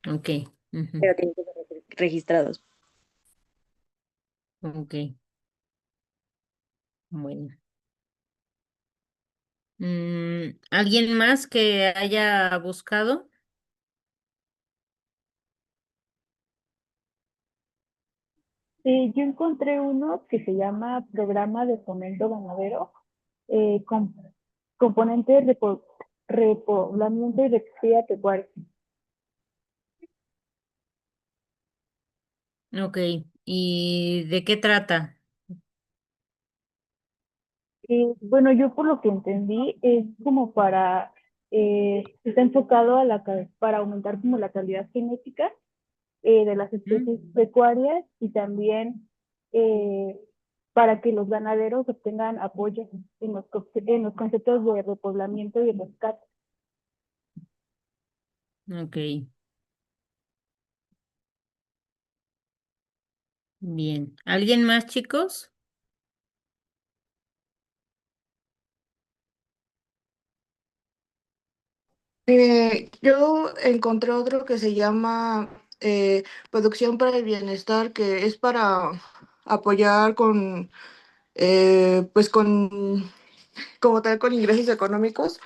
Ok. Ujú. pero tienen que ser registrados. Ok. Bueno. ¿Alguien más que haya buscado? Yo encontré uno que se llama Programa de Fomento Ganadero, con componente de repoblamiento y recría pecuaria. Ok. ¿Y de qué trata? Bueno, yo por lo que entendí es como está enfocado para aumentar como la calidad genética de las ¿Mm? especies pecuarias y también eh, para que los ganaderos obtengan apoyo en los conceptos de repoblamiento y rescate. Ok. Bien. ¿Alguien más, chicos? Yo encontré otro que se llama Producción para el Bienestar, que es para apoyar pues como tal, con ingresos económicos.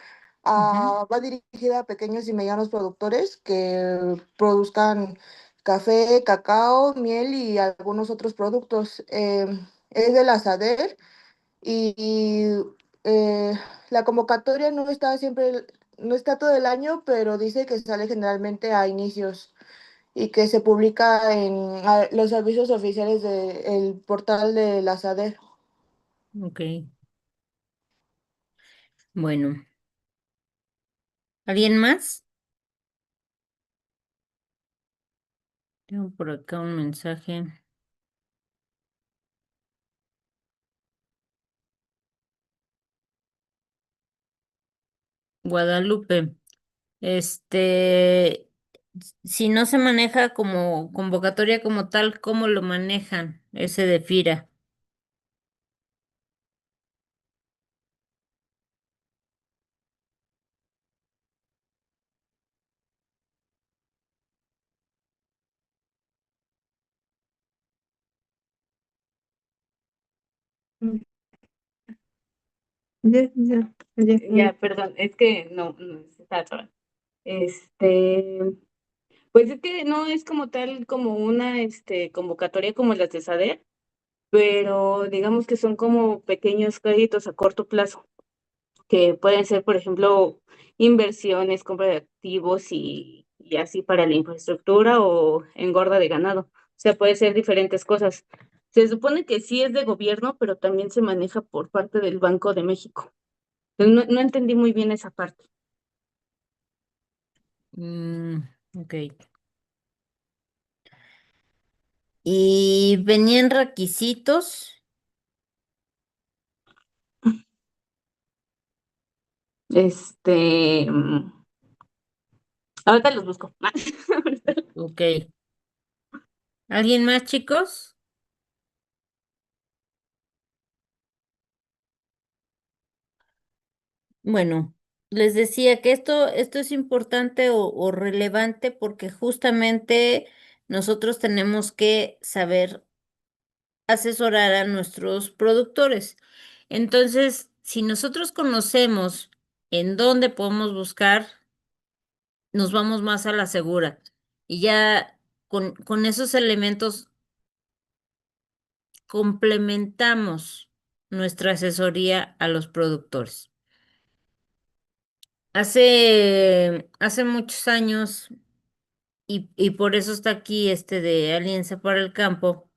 Ujú. Va dirigida a pequeños y medianos productores que produzcan café, cacao, miel y algunos otros productos. Es de la SADER y la convocatoria no está todo el año, pero dice que sale generalmente a inicios y que se publica en los servicios oficiales del portal de la SADER. Ok. Bueno. ¿Alguien más? Tengo por acá un mensaje. Guadalupe. Este, si no se maneja como convocatoria como tal, ¿cómo lo manejan ese de FIRA? Ya, ya, ya. Ya, perdón, es que no se está atorando. Este, pues es que no es como tal como una convocatoria como las de SADER, pero digamos que son como pequeños créditos a corto plazo, que pueden ser, por ejemplo, inversiones, compra de activos y así para la infraestructura o engorda de ganado. O sea, puede ser diferentes cosas. Se supone que sí es de gobierno, pero también se maneja por parte del Banco de México. No entendí muy bien esa parte. Mm, ok. ¿Y venían requisitos? Este, mm, ahorita los busco. Ahorita Ok. ¿Alguien más, chicos? Bueno, les decía que esto es importante o relevante porque justamente nosotros tenemos que saber asesorar a nuestros productores. Entonces, si nosotros conocemos en dónde podemos buscar, nos vamos más a la segura. Y ya con esos elementos complementamos nuestra asesoría a los productores. Hace muchos años, y por eso está aquí este de Alianza para el Campo,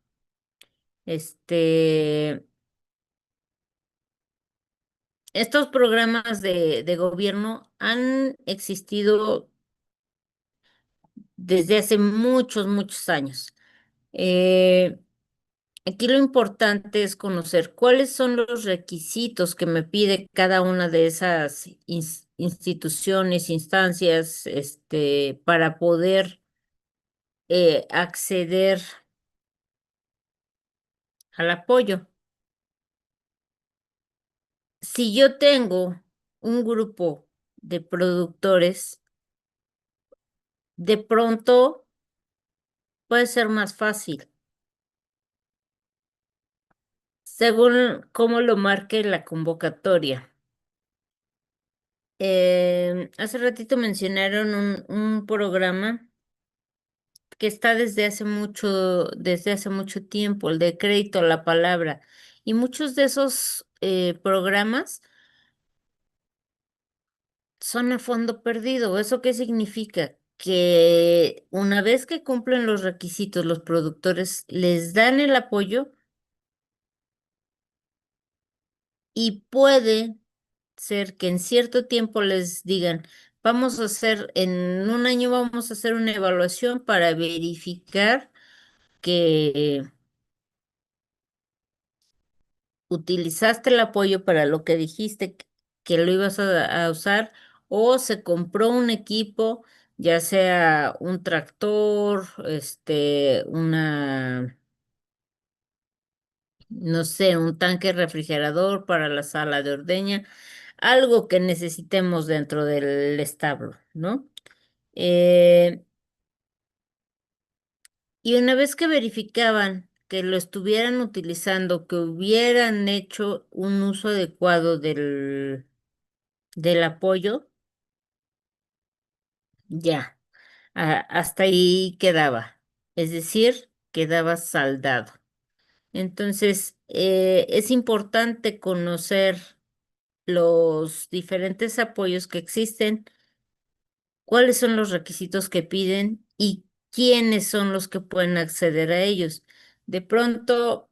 este, estos programas de gobierno han existido desde hace muchos, muchos años. Eh, Aquí lo importante es conocer cuáles son los requisitos que me pide cada una de esas instituciones, instancias, para poder acceder al apoyo. Si yo tengo un grupo de productores, de pronto puede ser más fácil, según cómo lo marque la convocatoria. Hace ratito mencionaron un programa que está desde hace mucho tiempo, el de crédito a la palabra. Y muchos de esos programas son a fondo perdido. ¿Eso qué significa? Que una vez que cumplen los requisitos, los productores les dan el apoyo y puede ser que en cierto tiempo les digan, en un año vamos a hacer una evaluación para verificar que utilizaste el apoyo para lo que dijiste que lo ibas a usar o se compró un equipo, ya sea un tractor, no sé, un tanque refrigerador para la sala de ordeña, algo que necesitemos dentro del establo, ¿no? Eh, y una vez que verificaban que lo estuvieran utilizando, que hubieran hecho un uso adecuado del apoyo, ya, hasta ahí quedaba. Es decir, quedaba saldado. Entonces, es importante conocer los diferentes apoyos que existen, cuáles son los requisitos que piden y quiénes son los que pueden acceder a ellos. De pronto,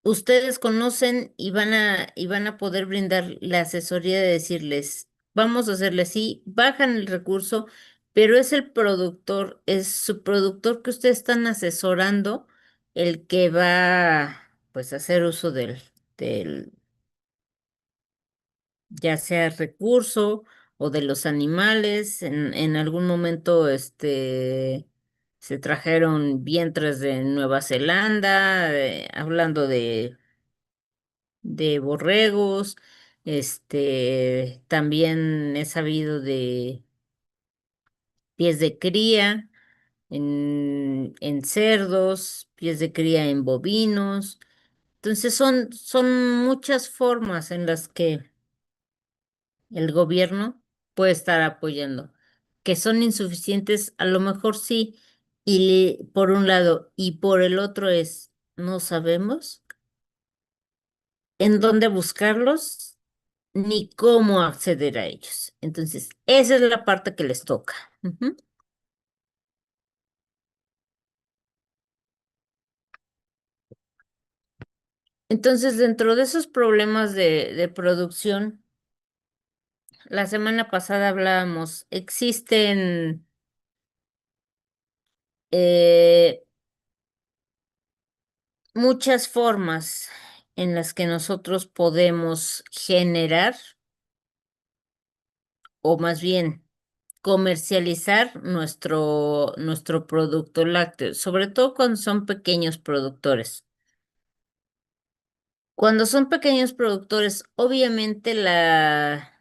ustedes conocen y van a poder brindar la asesoría de decirles, vamos a hacerle así, bajan el recurso, pero es el productor, es su productor que ustedes están asesorando el que va pues a hacer uso del ya sea recurso o de los animales. En algún momento se trajeron vientres de Nueva Zelanda, hablando de borregos, también he sabido de pies de cría en cerdos, pies de cría en bovinos. Entonces son muchas formas en las que el gobierno puede estar apoyando, que son insuficientes, a lo mejor sí, por un lado, y por el otro es, no sabemos en dónde buscarlos ni cómo acceder a ellos. Entonces, esa es la parte que les toca. Ujú. Entonces, dentro de esos problemas de producción, la semana pasada hablábamos, existen eh, muchas formas en las que nosotros podemos generar, o más bien comercializar nuestro producto lácteo, sobre todo cuando son pequeños productores. Cuando son pequeños productores, obviamente la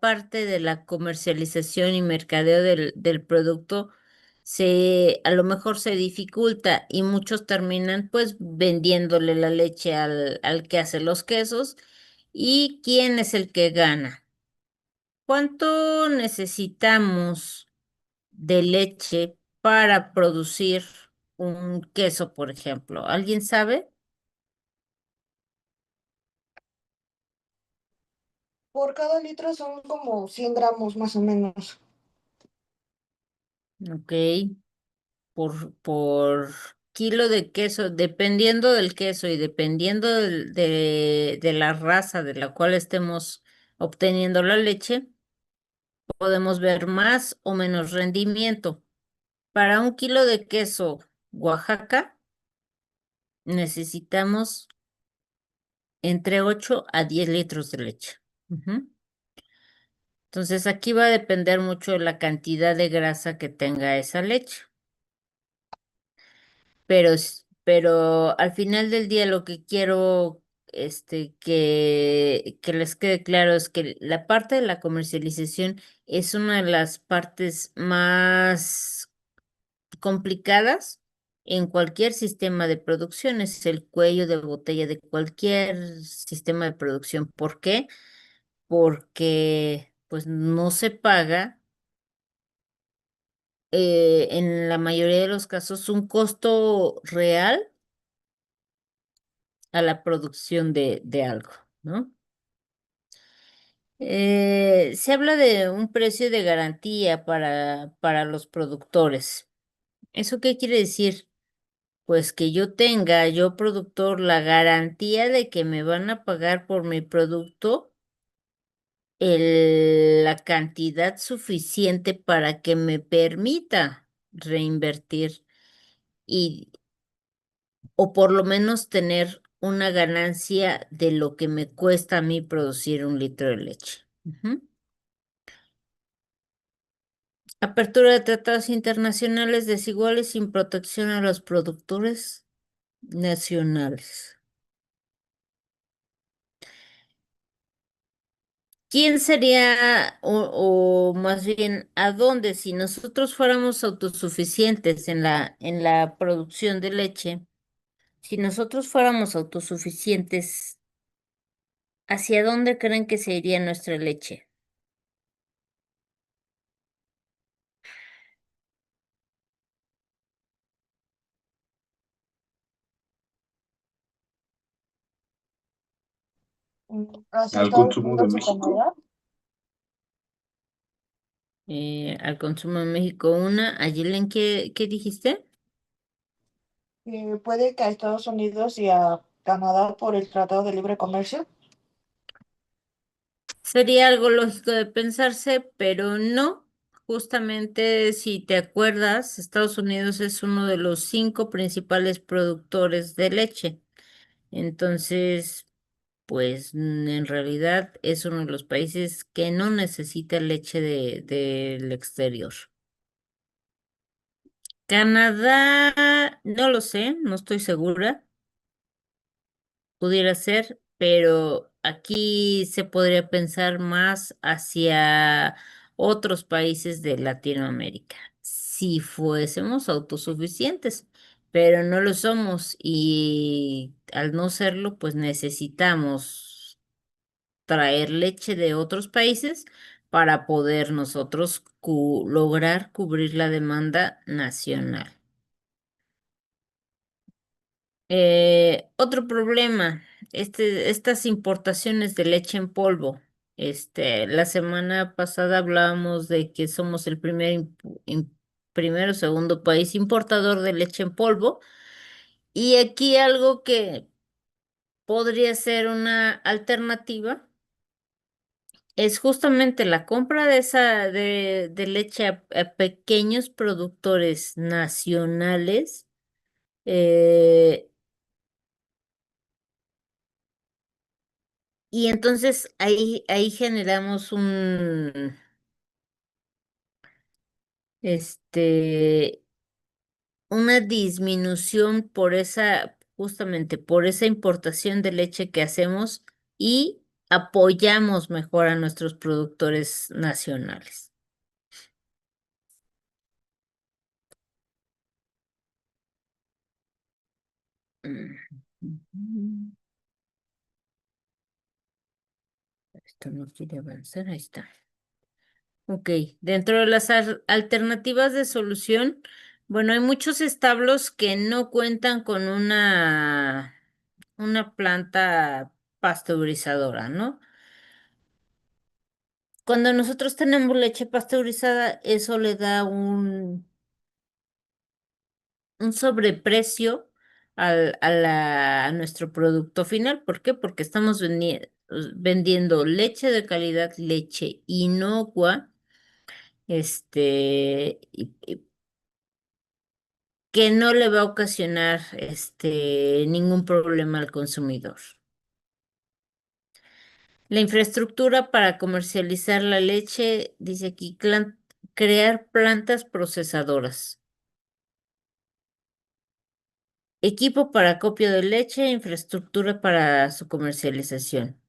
parte de la comercialización y mercadeo del producto a lo mejor se dificulta y muchos terminan pues vendiéndole la leche al que hace los quesos. ¿Y quién es el que gana? ¿Cuánto necesitamos de leche para producir un queso, por ejemplo? ¿Alguien sabe? Por cada litro son como 100 gramos más o menos. Ok, por kilo de queso, dependiendo del queso y dependiendo de la raza de la cual estemos obteniendo la leche, podemos ver más o menos rendimiento. Para un kilo de queso Oaxaca necesitamos entre 8 a 10 litros de leche. Ujú. Entonces aquí va a depender mucho de la cantidad de grasa que tenga esa leche. Pero al final del día lo que quiero que les quede claro es que la parte de la comercialización es una de las partes más complicadas en cualquier sistema de producción, es el cuello de botella de cualquier sistema de producción. ¿Por qué? Porque pues no se paga en la mayoría de los casos un costo real a la producción de algo, ¿no? Se habla de un precio de garantía para los productores. ¿Eso qué quiere decir? Pues que yo tenga, yo productor, la garantía de que me van a pagar por mi producto la cantidad suficiente para que me permita reinvertir y, o por lo menos tener una ganancia de lo que me cuesta a mí producir un litro de leche. Ujú. Apertura de tratados internacionales desiguales sin protección a los productores nacionales. ¿Quién sería, o más bien, a dónde, si nosotros fuéramos autosuficientes en la producción de leche, si nosotros fuéramos autosuficientes, ¿hacia dónde creen que se iría nuestra leche? Hacia al Estados consumo de Unidos y México. Canadá. Al consumo en México, una. Ayelen, ¿qué dijiste? Puede que a Estados Unidos y a Canadá por el Tratado de Libre Comercio. Sería algo lógico de pensarse, pero no. Justamente, si te acuerdas, Estados Unidos es uno de los 5 principales productores de leche. Entonces, pues en realidad es uno de los países que no necesita leche del exterior. Canadá, no lo sé, no estoy segura. Pudiera ser, pero aquí se podría pensar más hacia otros países de Latinoamérica, si fuésemos autosuficientes, pero no lo somos y al no serlo, pues necesitamos traer leche de otros países para poder nosotros lograr cubrir la demanda nacional. Otro problema, estas importaciones de leche en polvo. La semana pasada hablábamos de que somos el primero o segundo país importador de leche en polvo. Y aquí algo que podría ser una alternativa es justamente la compra de leche a pequeños productores nacionales. eh, Y entonces ahí generamos este, una disminución justamente por esa importación de leche que hacemos y apoyamos mejor a nuestros productores nacionales. Mm. Esto no quiere avanzar, ahí está. Ok, dentro de las alternativas de solución, bueno, hay muchos establos que no cuentan con una planta pasteurizadora, ¿no? Cuando nosotros tenemos leche pasteurizada, eso le da un sobreprecio a nuestro producto final. ¿Por qué? Porque estamos vendiendo leche de calidad, leche inocua, que no le va a ocasionar ningún problema al consumidor. La infraestructura para comercializar la leche, dice aquí, crear plantas procesadoras. equipo para acopio de leche, infraestructura para su comercialización.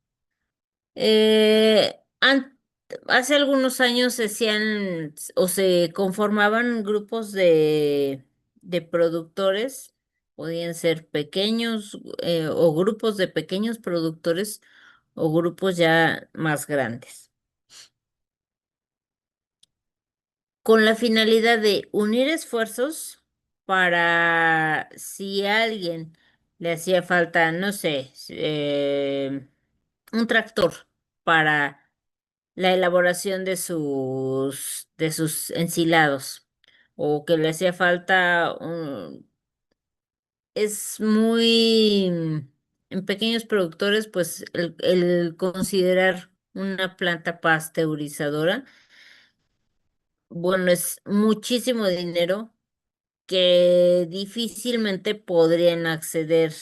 Eh, an- Hace algunos años se hacían o se conformaban grupos de productores, podían ser pequeños o grupos de pequeños productores o grupos ya más grandes, con la finalidad de unir esfuerzos para si a alguien le hacía falta, no sé, un tractor para la elaboración de sus ensilados o que le hacía falta es muy en pequeños productores, pues el considerar una planta pasteurizadora, bueno, es muchísimo dinero que difícilmente podrían acceder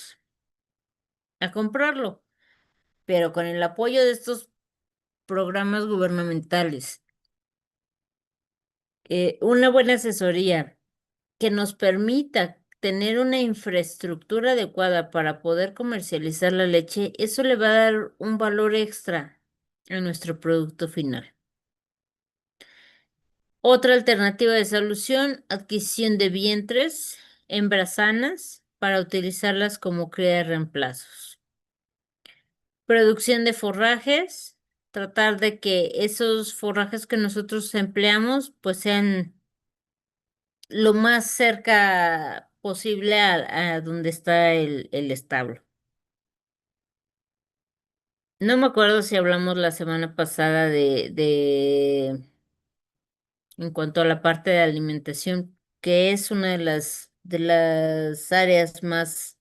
a comprarlo, pero con el apoyo de estos programas gubernamentales, una buena asesoría que nos permita tener una infraestructura adecuada para poder comercializar la leche, eso le va a dar un valor extra a nuestro producto final. Otra alternativa de solución, adquisición de vientres, hembras sanas, para utilizarlas como cría de reemplazos. Producción de forrajes, tratar de que esos forrajes que nosotros empleamos pues sean lo más cerca posible a donde está el establo. No me acuerdo si hablamos la semana pasada en cuanto a la parte de alimentación, que es una de las áreas más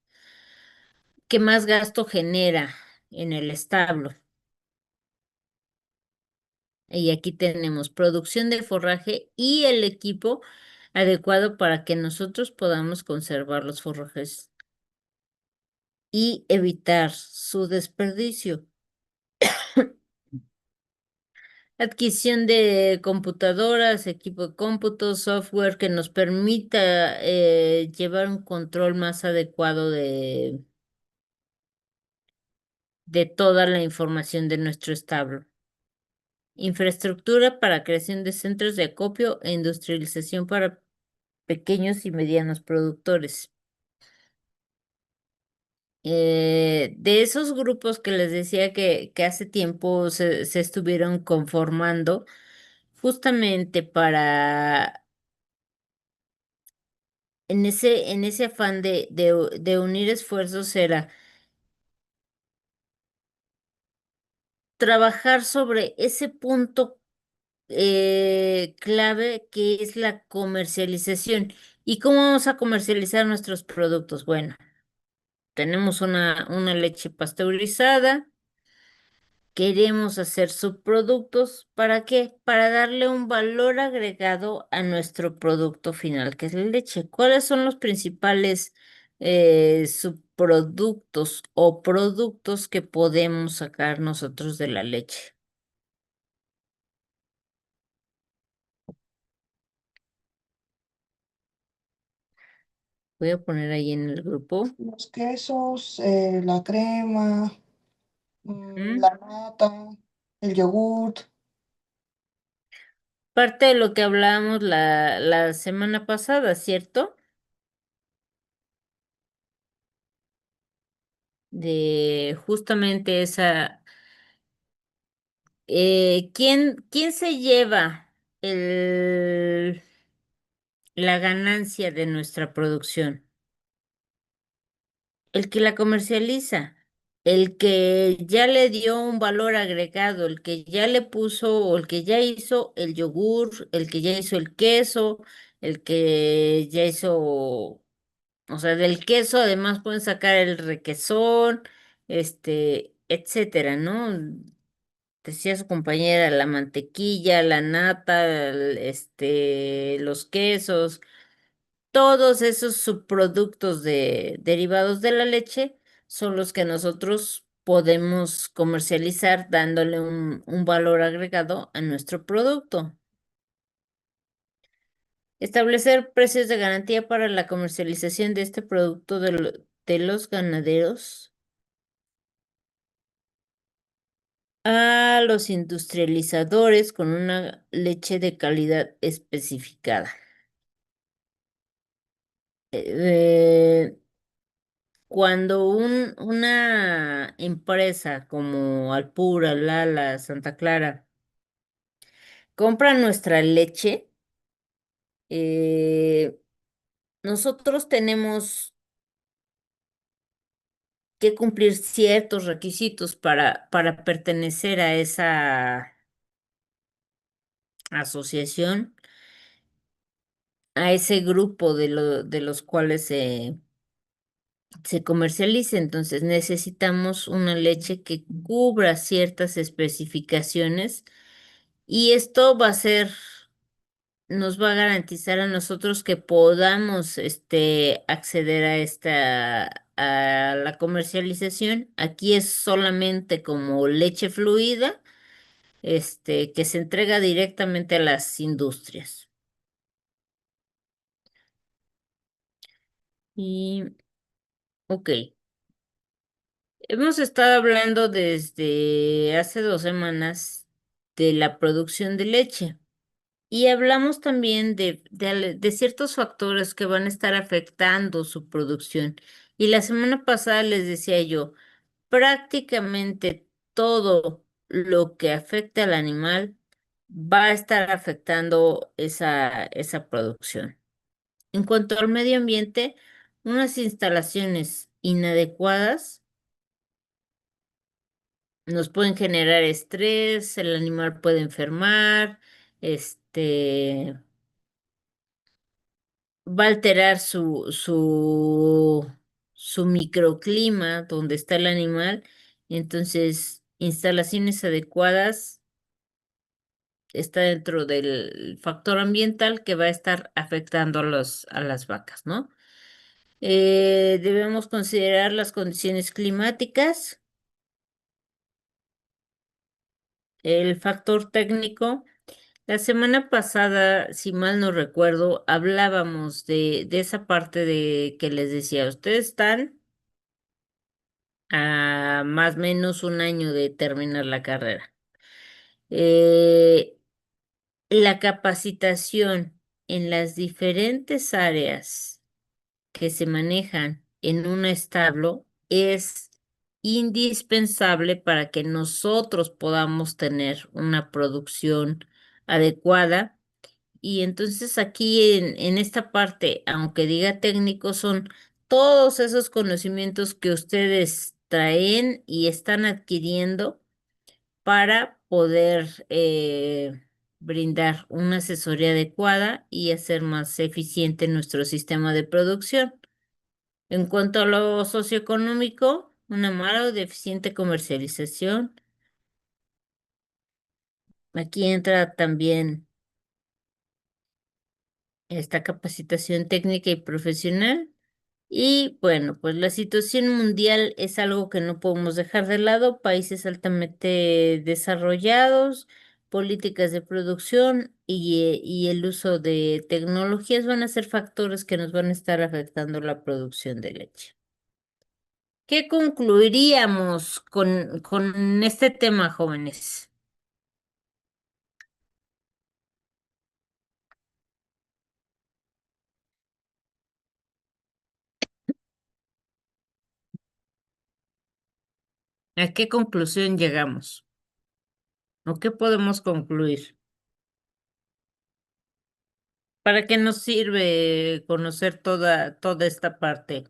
que más gasto genera en el establo. Y aquí tenemos producción de forraje y el equipo adecuado para que nosotros podamos conservar los forrajes y evitar su desperdicio. Adquisición de computadoras, equipo de cómputo, software que nos permita llevar un control más adecuado de toda la información de nuestro establo. Infraestructura para creación de centros de acopio e industrialización para pequeños y medianos productores. De esos grupos que les decía que hace tiempo se estuvieron conformando, justamente para, en ese afán de unir esfuerzos, era trabajar sobre ese punto clave que es la comercialización. ¿Y cómo vamos a comercializar nuestros productos? Bueno, tenemos una leche pasteurizada. Queremos hacer subproductos. ¿Para qué? Para darle un valor agregado a nuestro producto final, que es la leche. ¿Cuáles son los principales subproductos o productos que podemos sacar nosotros de la leche? Voy a poner ahí en el grupo. Los quesos, la crema, ¿Mm? la nata, el yogurt. Parte de lo que hablábamos la semana pasada, ¿cierto? De justamente esa. ¿Quién se lleva el, la ganancia de nuestra producción? El que la comercializa, el que ya le dio un valor agregado, el que ya le puso o el que ya hizo el yogur, el que ya hizo el queso, el que ya hizo, o sea, del queso además pueden sacar el requesón, etcétera, ¿no? Decía su compañera, la mantequilla, la nata, los quesos, todos esos subproductos derivados de la leche son los que nosotros podemos comercializar dándole un valor agregado a nuestro producto. Establecer precios de garantía para la comercialización de este producto de los ganaderos a los industrializadores con una leche de calidad especificada. Eh, Cuando una empresa como Alpura, Lala, Santa Clara compra nuestra leche, eh, nosotros tenemos que cumplir ciertos requisitos para pertenecer a esa asociación, a ese grupo de los cuales se comercializa. Entonces necesitamos una leche que cubra ciertas especificaciones y esto nos va a garantizar a nosotros que podamos acceder a la comercialización. Aquí es solamente como leche fluida, que se entrega directamente a las industrias. Y, ok, hemos estado hablando desde hace 2 semanas de la producción de leche. Y hablamos también de ciertos factores que van a estar afectando su producción. Y la semana pasada les decía yo, prácticamente todo lo que afecte al animal va a estar afectando esa producción. En cuanto al medio ambiente, unas instalaciones inadecuadas nos pueden generar estrés, el animal puede enfermar, este va a alterar su microclima donde está el animal. Entonces, instalaciones adecuadas está dentro del factor ambiental que va a estar afectando a las vacas, ¿no? Debemos considerar las condiciones climáticas, el factor técnico. La semana pasada, si mal no recuerdo, hablábamos de esa parte de que les decía, ustedes están a más o menos un año de terminar la carrera. Eh, la capacitación en las diferentes áreas que se manejan en un establo es indispensable para que nosotros podamos tener una producción adecuada. Y entonces aquí en esta parte, aunque diga técnico, son todos esos conocimientos que ustedes traen y están adquiriendo para poder brindar una asesoría adecuada y hacer más eficiente nuestro sistema de producción. En cuanto a lo socioeconómico, una mala o deficiente comercialización. Aquí entra también esta capacitación técnica y profesional. Y bueno, pues la situación mundial es algo que no podemos dejar de lado. Países altamente desarrollados, políticas de producción y el uso de tecnologías van a ser factores que nos van a estar afectando la producción de leche. ¿Qué concluiríamos con este tema, jóvenes? ¿A qué conclusión llegamos? ¿O qué podemos concluir? ¿Para qué nos sirve conocer toda esta parte?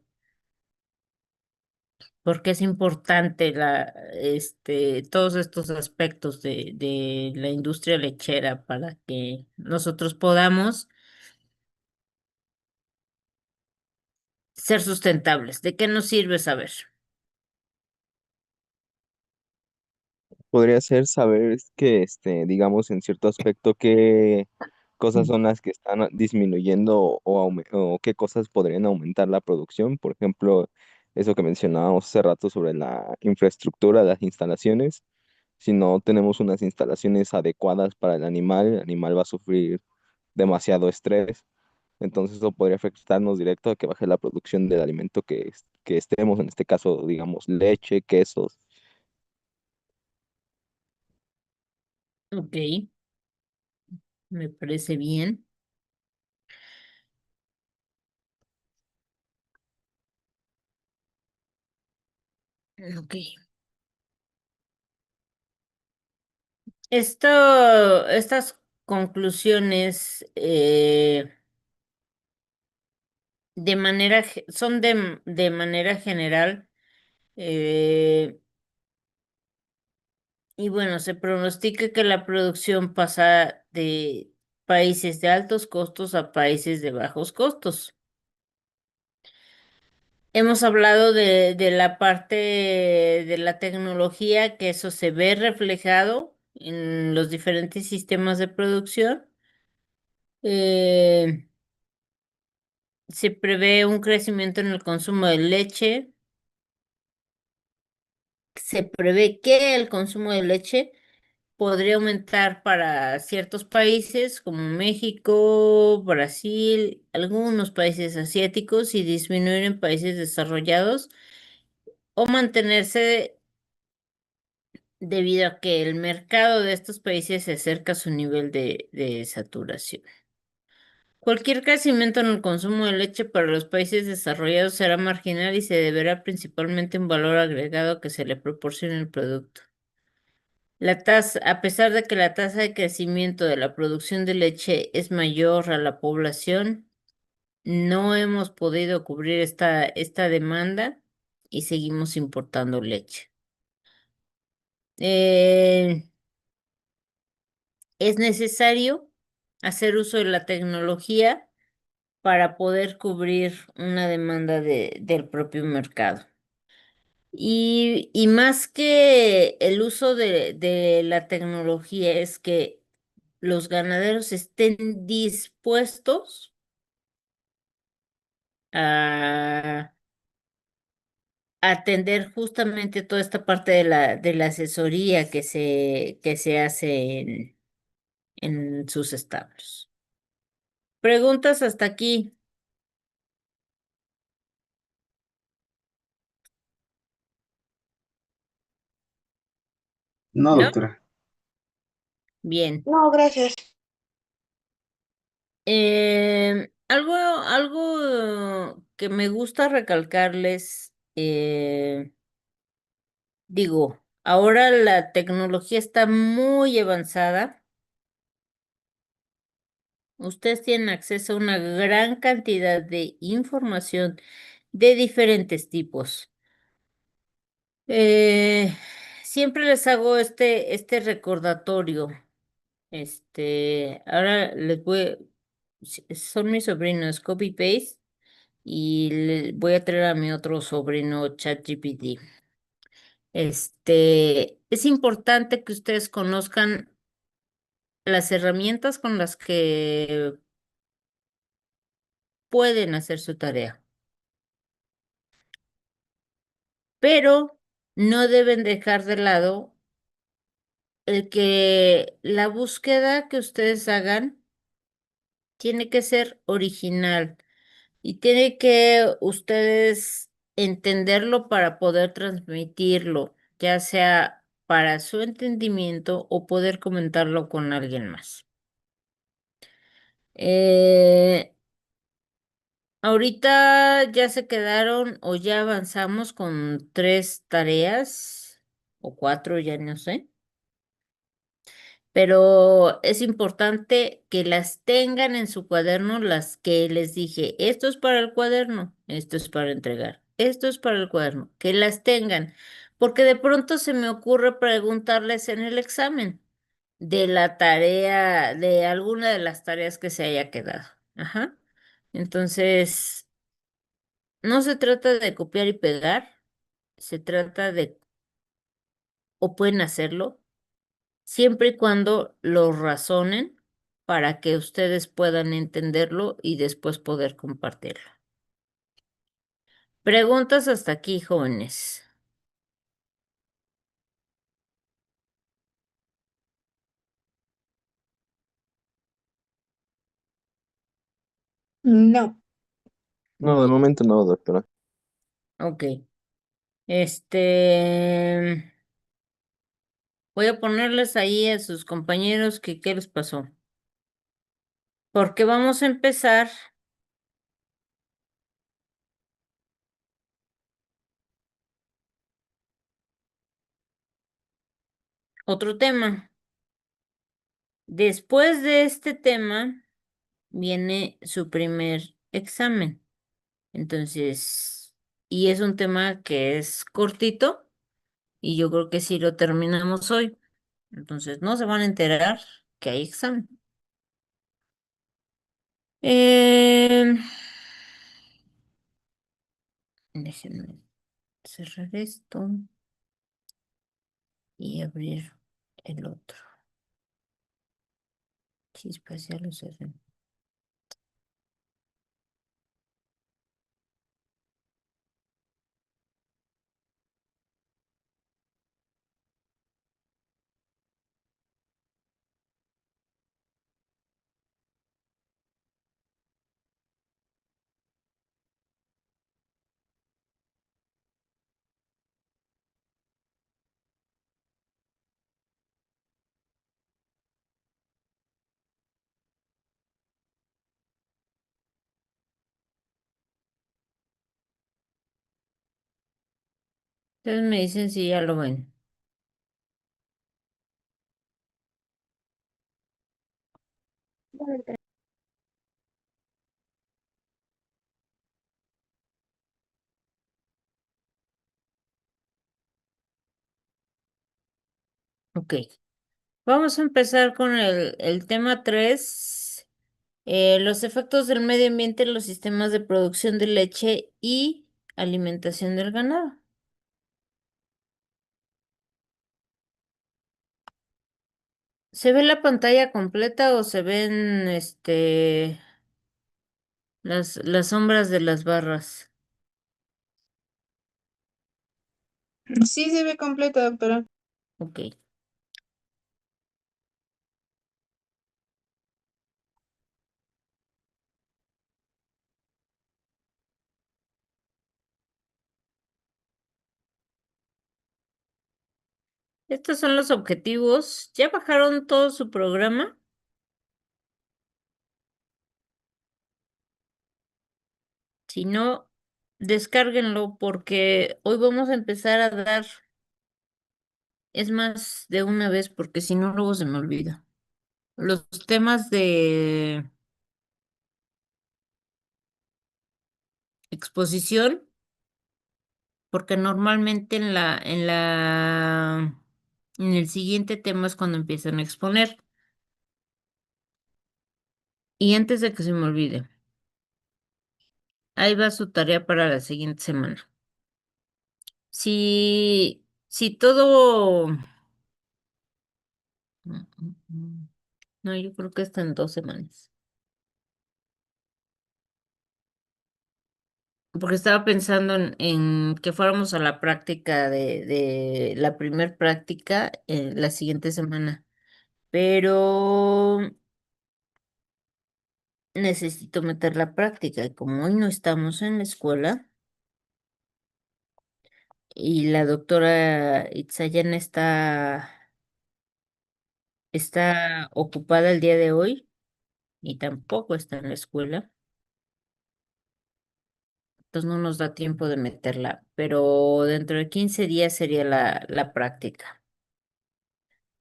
Porque es importante todos estos aspectos de la industria lechera para que nosotros podamos ser sustentables. ¿De qué nos sirve saber? Podría ser saber que, digamos, en cierto aspecto, qué cosas son las que están disminuyendo o qué cosas podrían aumentar la producción. Por ejemplo, eso que mencionábamos hace rato sobre la infraestructura, las instalaciones. Si no tenemos unas instalaciones adecuadas para el animal va a sufrir demasiado estrés. Entonces eso podría afectarnos directo a que baje la producción del alimento que estemos, en este caso, digamos, leche, quesos. Ok, me parece bien. Ok. Estas conclusiones son de manera general. eh, y bueno, se pronostica que la producción pasa de países de altos costos a países de bajos costos. Hemos hablado de la parte de la tecnología, que eso se ve reflejado en los diferentes sistemas de producción. Eh, Se prevé un crecimiento en el consumo de leche. Se prevé que el consumo de leche podría aumentar para ciertos países como México, Brasil, algunos países asiáticos y disminuir en países desarrollados o mantenerse debido a que el mercado de estos países se acerca a su nivel de saturación. Cualquier crecimiento en el consumo de leche para los países desarrollados será marginal y se deberá principalmente en valor agregado que se le proporcione el producto. A pesar de que la tasa de crecimiento de la producción de leche es mayor a la población, no hemos podido cubrir esta demanda y seguimos importando leche. Eh, es necesario hacer uso de la tecnología para poder cubrir una demanda del propio mercado. Y más que el uso de la tecnología es que los ganaderos estén dispuestos a atender justamente toda esta parte de la asesoría que se hace en sus establos. Preguntas hasta aquí, No, ¿no? doctora. Bien. No, gracias. Algo que me gusta recalcarles, digo, ahora la tecnología está muy avanzada. Ustedes tienen acceso a una gran cantidad de información de diferentes tipos. Eh, Siempre les hago este recordatorio. Ahora son mis sobrinos, copy paste, y voy a traer a mi otro sobrino, ChatGPT. Es importante que ustedes conozcan las herramientas con las que pueden hacer su tarea, pero no deben dejar de lado el que la búsqueda que ustedes hagan tiene que ser original y tiene que ustedes entenderlo para poder transmitirlo, ya sea para su entendimiento o poder comentarlo con alguien más. Eh, Ahorita ya se quedaron o ya avanzamos con 3 tareas o 4, ya no sé. Pero es importante que las tengan en su cuaderno, las que les dije, esto es para el cuaderno, esto es para entregar, esto es para el cuaderno, que las tengan, porque de pronto se me ocurre preguntarles en el examen de la tarea, de alguna de las tareas que se haya quedado. Ajá. Entonces, no se trata de copiar y pegar, se trata o pueden hacerlo siempre y cuando lo razonen para que ustedes puedan entenderlo y después poder compartirlo. Preguntas hasta aquí, jóvenes. No. No, de momento no, doctora. Ok. Este, voy a ponerles ahí a sus compañeros que qué les pasó. Porque vamos a empezar otro tema. Después de este tema viene su primer examen. Entonces, y es un tema que es cortito y yo creo que sí lo terminamos hoy. Entonces, no se van a enterar que hay examen. Eh, déjenme cerrar esto y abrir el otro. Chispas, ya lo cerré. Entonces me dicen si ya lo ven. Ok. Vamos a empezar con el tema 3, los efectos del medio ambiente en los sistemas de producción de leche y alimentación del ganado. ¿Se ve la pantalla completa o se ven las sombras de las barras? Sí se ve completa, doctora. Ok. Estos son los objetivos. ¿Ya bajaron todo su programa? Si no, descárguenlo porque hoy vamos a empezar a dar, es más, de una vez porque si no, luego se me olvida. Los temas de exposición, porque normalmente en el siguiente tema es cuando empiezan a exponer. Y antes de que se me olvide, ahí va su tarea para la siguiente semana. Si todo, no, yo creo que está en 2 semanas. Porque estaba pensando en que fuéramos a la práctica de la primer práctica la siguiente semana. Pero necesito meter la práctica. Y como hoy no estamos en la escuela y la doctora Itzayana está ocupada el día de hoy y tampoco está en la escuela, entonces no nos da tiempo de meterla. Pero dentro de 15 días sería la práctica.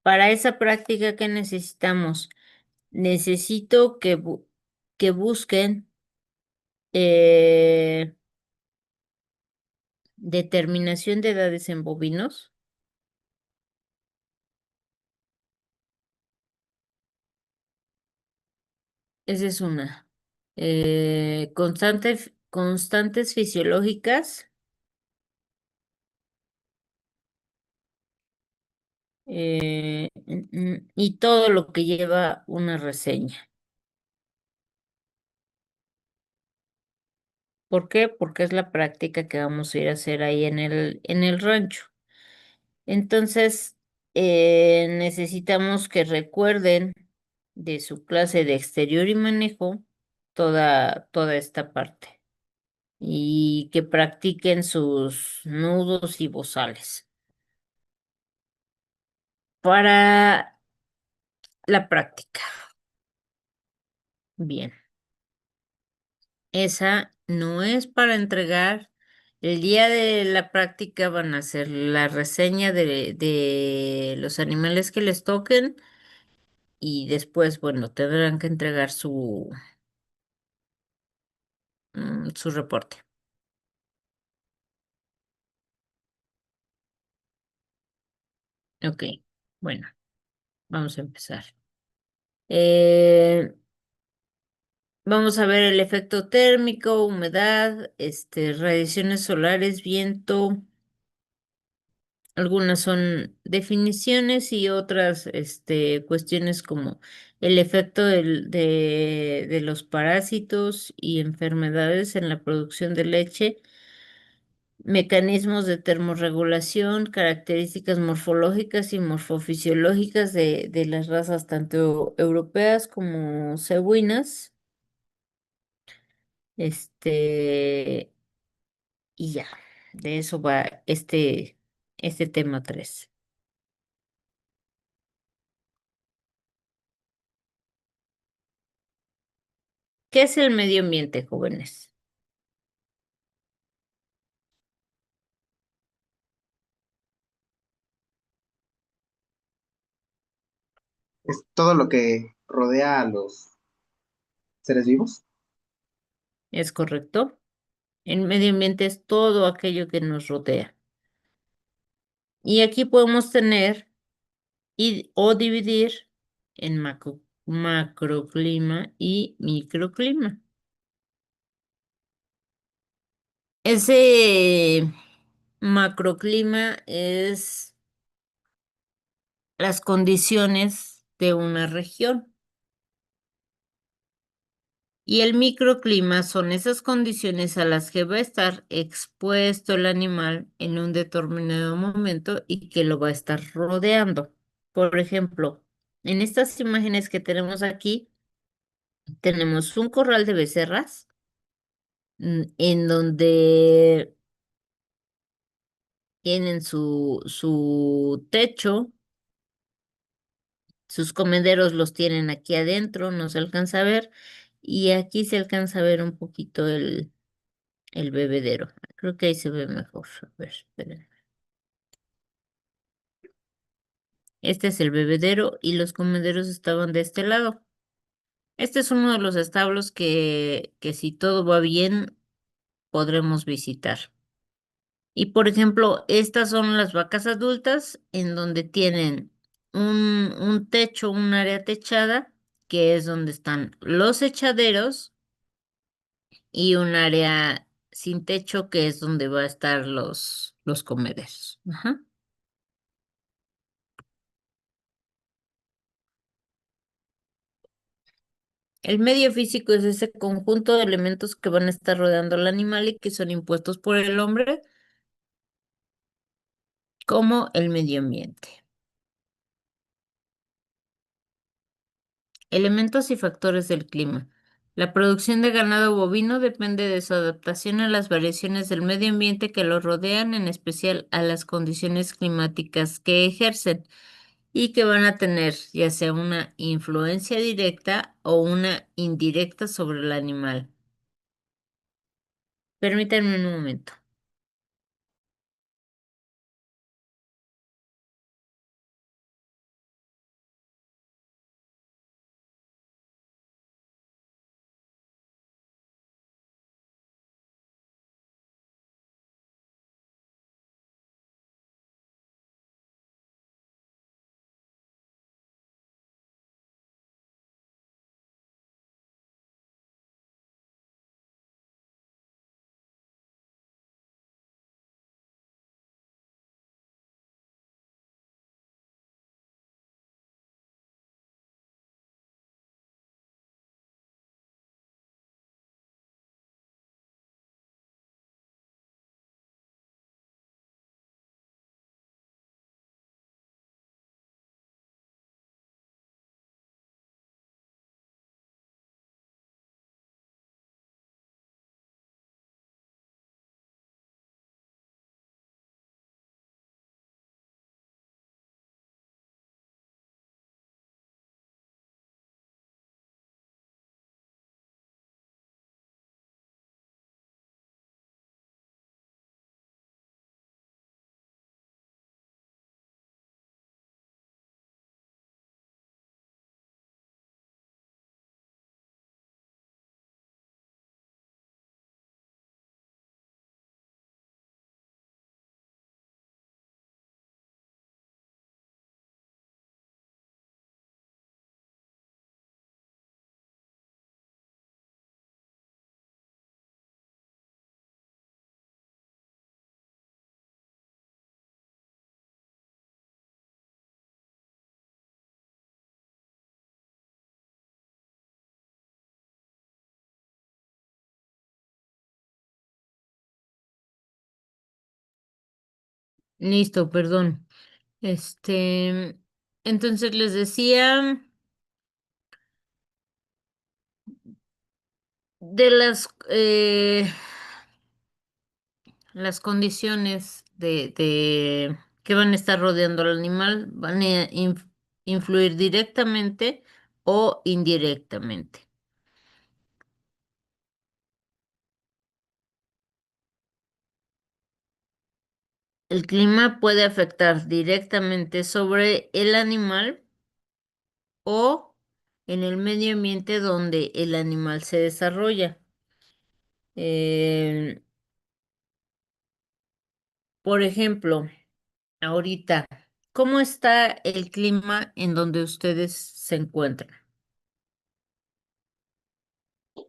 Para esa práctica, ¿qué necesitamos? Necesito que busquen eh, determinación de edades en bovinos. Esa es una. Constantes fisiológicas y todo lo que lleva una reseña. ¿Por qué? Porque es la práctica que vamos a ir a hacer ahí en el rancho. Entonces, necesitamos que recuerden de su clase de exterior y manejo toda esta parte y que practiquen sus nudos y bozales. Para la práctica. Bien, esa no es para entregar. El día de la práctica van a hacer la reseña de los animales que les toquen y después, bueno, tendrán que entregar su reporte. Ok, bueno, vamos a empezar. Eh, Vamos a ver el efecto térmico, humedad, radiaciones solares, viento. Algunas son definiciones y otras, cuestiones como el efecto de los parásitos y enfermedades en la producción de leche, mecanismos de termorregulación, características morfológicas y morfofisiológicas de las razas tanto europeas como cebuinas, este, y ya, de eso va este tema 3. ¿Qué es el medio ambiente, jóvenes? Es todo lo que rodea a los seres vivos. ¿Es correcto? El medio ambiente es todo aquello que nos rodea. Y aquí podemos tener o dividir en macroclima y microclima. Ese macroclima es las condiciones de una región. Y el microclima son esas condiciones a las que va a estar expuesto el animal en un determinado momento y que lo va a estar rodeando. Por ejemplo, en estas imágenes que tenemos aquí, tenemos un corral de becerras en donde tienen su techo, sus comederos los tienen aquí adentro, no se alcanza a ver, y aquí se alcanza a ver un poquito el bebedero. Creo que ahí se ve mejor. A ver, esperen. Este es el bebedero y los comederos estaban de este lado. Este es uno de los establos que si todo va bien podremos visitar. Y por ejemplo, estas son las vacas adultas en donde tienen un techo, un área techada, que es donde están los echaderos, y un área sin techo, que es donde va a estar los comederos. Ajá. El medio físico es ese conjunto de elementos que van a estar rodeando al animal y que son impuestos por el hombre, como el medio ambiente. Elementos y factores del clima. La producción de ganado bovino depende de su adaptación a las variaciones del medio ambiente que lo rodean, en especial a las condiciones climáticas que ejercen y que van a tener ya sea una influencia directa o una indirecta sobre el animal. Permítanme un momento. Listo, perdón. Este, entonces les decía de las condiciones de que van a estar rodeando al animal, van a influir directamente o indirectamente. El clima puede afectar directamente sobre el animal o en el medio ambiente donde el animal se desarrolla. Eh, por ejemplo, ahorita, ¿cómo está el clima en donde ustedes se encuentran?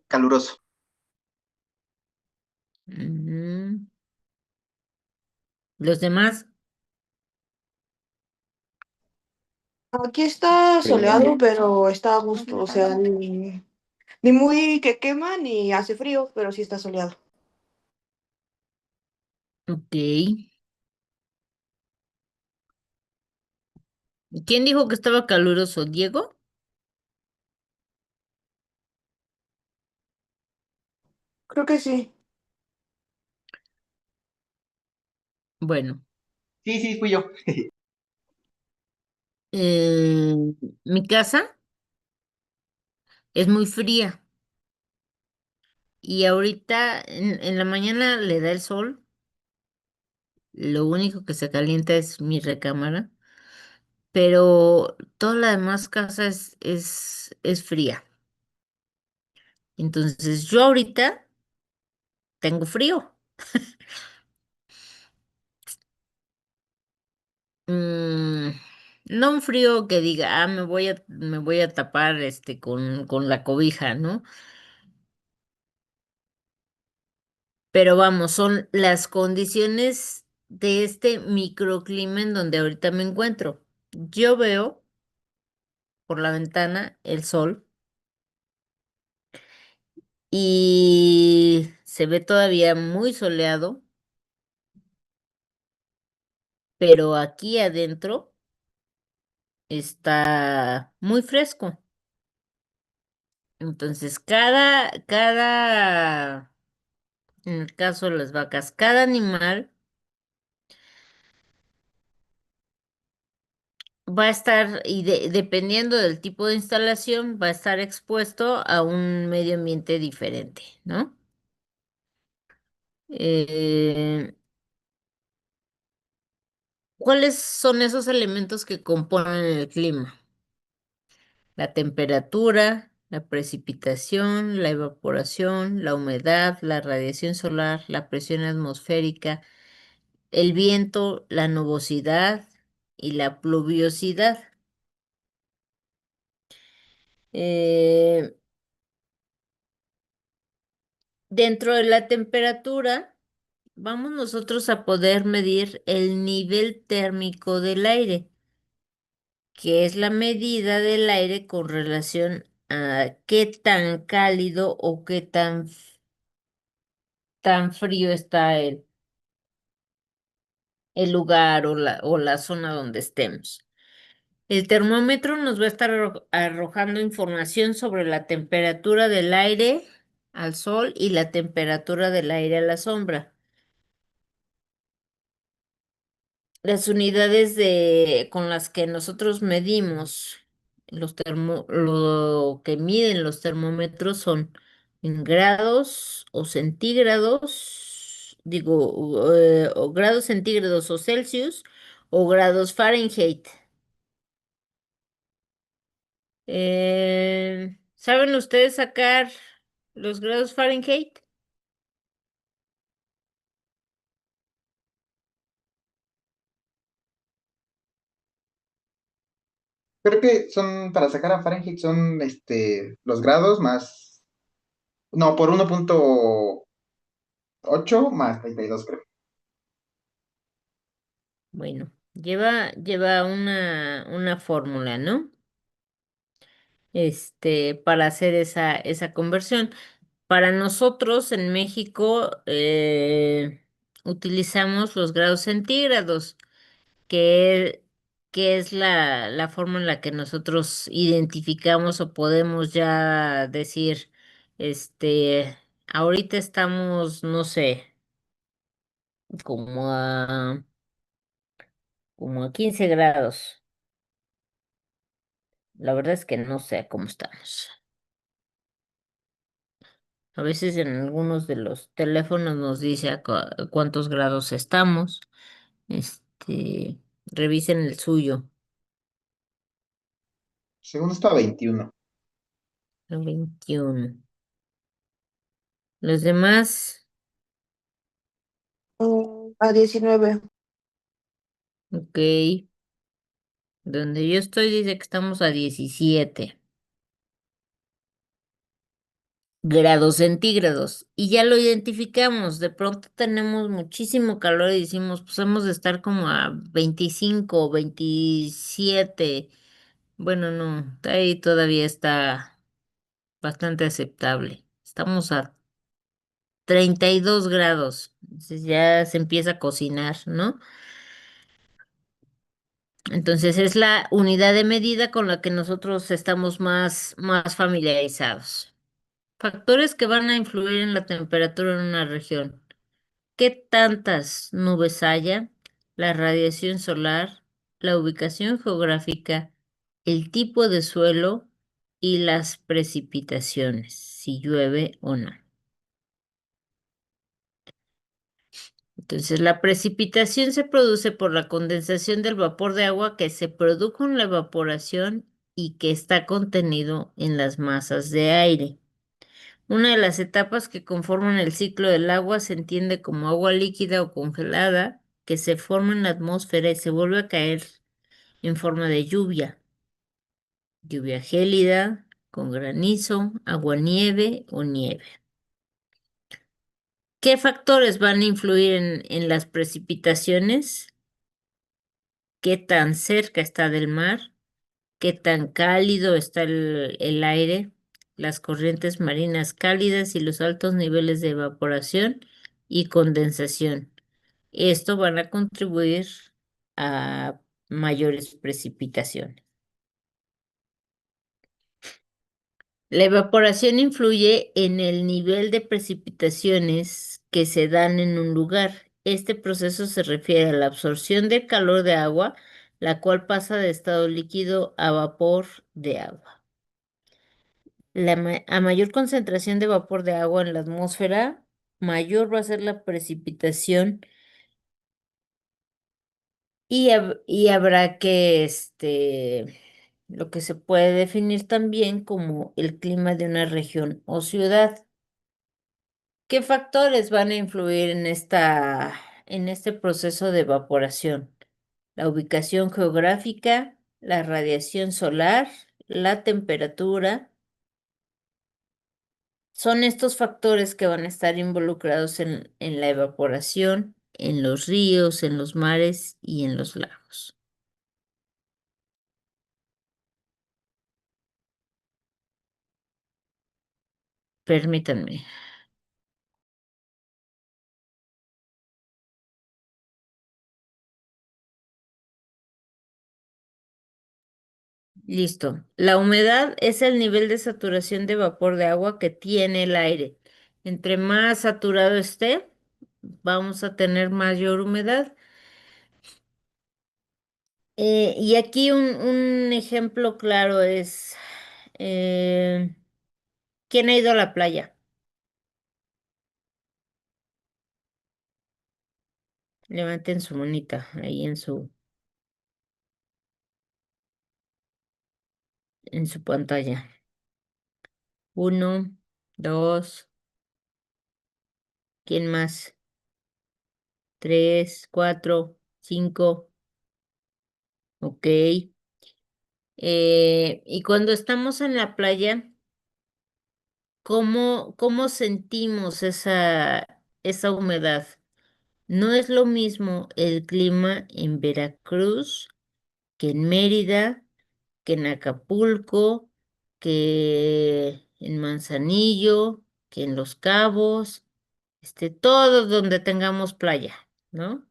Caluroso. Mm, Los demás, Aquí está Frío. soleado, pero está a gusto, o sea, ni muy que quema ni hace frío, pero sí está soleado. ok. ¿Quién dijo que estaba caluroso? ¿Diego? Creo que sí. Bueno, Sí, sí, fui yo. eh, mi casa es muy fría y ahorita en la mañana le da el sol, lo único que se calienta es mi recámara, pero toda la demás casa es fría. Entonces yo ahorita tengo frío. Mm, no un frío que diga, me voy a tapar con la cobija, ¿no? Pero vamos, son las condiciones de este microclima en donde ahorita me encuentro. Yo veo por la ventana el sol y se ve todavía muy soleado, pero aquí adentro está muy fresco. Entonces, en el caso de las vacas, cada animal va a estar, y dependiendo del tipo de instalación, va a estar expuesto a un medio ambiente diferente, ¿no? Eh, ¿Cuáles son esos elementos que componen el clima? La temperatura, la precipitación, la evaporación, la humedad, la radiación solar, la presión atmosférica, el viento, la nubosidad y la pluviosidad. Eh, Dentro de la temperatura, vamos nosotros a poder medir el nivel térmico del aire, que es la medida del aire con relación a qué tan cálido o qué tan frío está el lugar o la zona donde estemos. El termómetro nos va a estar arrojando información sobre la temperatura del aire al sol y la temperatura del aire a la sombra. Las unidades con las que nosotros medimos lo que miden los termómetros son en grados o centígrados, digo, o grados centígrados o Celsius o grados Fahrenheit. ¿Saben ustedes sacar los grados Fahrenheit? Creo que son, para sacar a Fahrenheit, son los grados más, no, por 1.8 más 32 creo. Bueno, lleva una fórmula, ¿no? Para hacer esa conversión. Para nosotros en México, utilizamos los grados centígrados, que, que es la forma en la que nosotros identificamos o podemos ya decir, ahorita estamos, no sé, como a, como a 15 grados. La verdad es que no sé cómo estamos. A veces en algunos de los teléfonos nos dice a cuántos grados estamos. Revisen el suyo. Según esto, a 21. A 21. Los demás, A 19. ok. Donde yo estoy dice que estamos a 17 grados centígrados y ya lo identificamos. De pronto tenemos muchísimo calor y decimos, pues hemos de estar como a 25, 27. Bueno, no, ahí todavía está bastante aceptable. Estamos a 32 grados. Entonces ya se empieza a cocinar, ¿no? Entonces es la unidad de medida con la que nosotros estamos más familiarizados. Factores que van a influir en la temperatura en una región. ¿Qué tantas nubes haya? La radiación solar, la ubicación geográfica, el tipo de suelo y las precipitaciones, si llueve o no. Entonces, la precipitación se produce por la condensación del vapor de agua que se produjo en la evaporación y que está contenido en las masas de aire. Una de las etapas que conforman el ciclo del agua se entiende como agua líquida o congelada que se forma en la atmósfera y se vuelve a caer en forma de lluvia. Lluvia gélida, con granizo, aguanieve o nieve. ¿Qué factores van a influir en las precipitaciones? ¿Qué tan cerca está del mar? ¿Qué tan cálido está el aire? Las corrientes marinas cálidas y los altos niveles de evaporación y condensación. Esto van a contribuir a mayores precipitaciones. La evaporación influye en el nivel de precipitaciones que se dan en un lugar. Este proceso se refiere a la absorción del calor de agua, la cual pasa de estado líquido a vapor de agua. A mayor concentración de vapor de agua en la atmósfera, mayor va a ser la precipitación y habrá que, lo que se puede definir también como el clima de una región o ciudad. ¿Qué factores van a influir en este proceso de evaporación? La ubicación geográfica, la radiación solar, la temperatura. Son estos factores que van a estar involucrados en la evaporación, en los ríos, en los mares y en los lagos. Permítanme. Listo. La humedad es el nivel de saturación de vapor de agua que tiene el aire. Entre más saturado esté, vamos a tener mayor humedad. Y aquí un ejemplo claro es, eh, ¿quién ha ido a la playa? Levanten su manita ahí en su pantalla. Uno, dos, ¿quién más? Tres, cuatro, cinco, ok. Y cuando estamos en la playa, ¿cómo sentimos esa humedad? No es lo mismo el clima en Veracruz que en Mérida, que en Acapulco, que en Manzanillo, que en Los Cabos. todo donde tengamos playa, ¿no?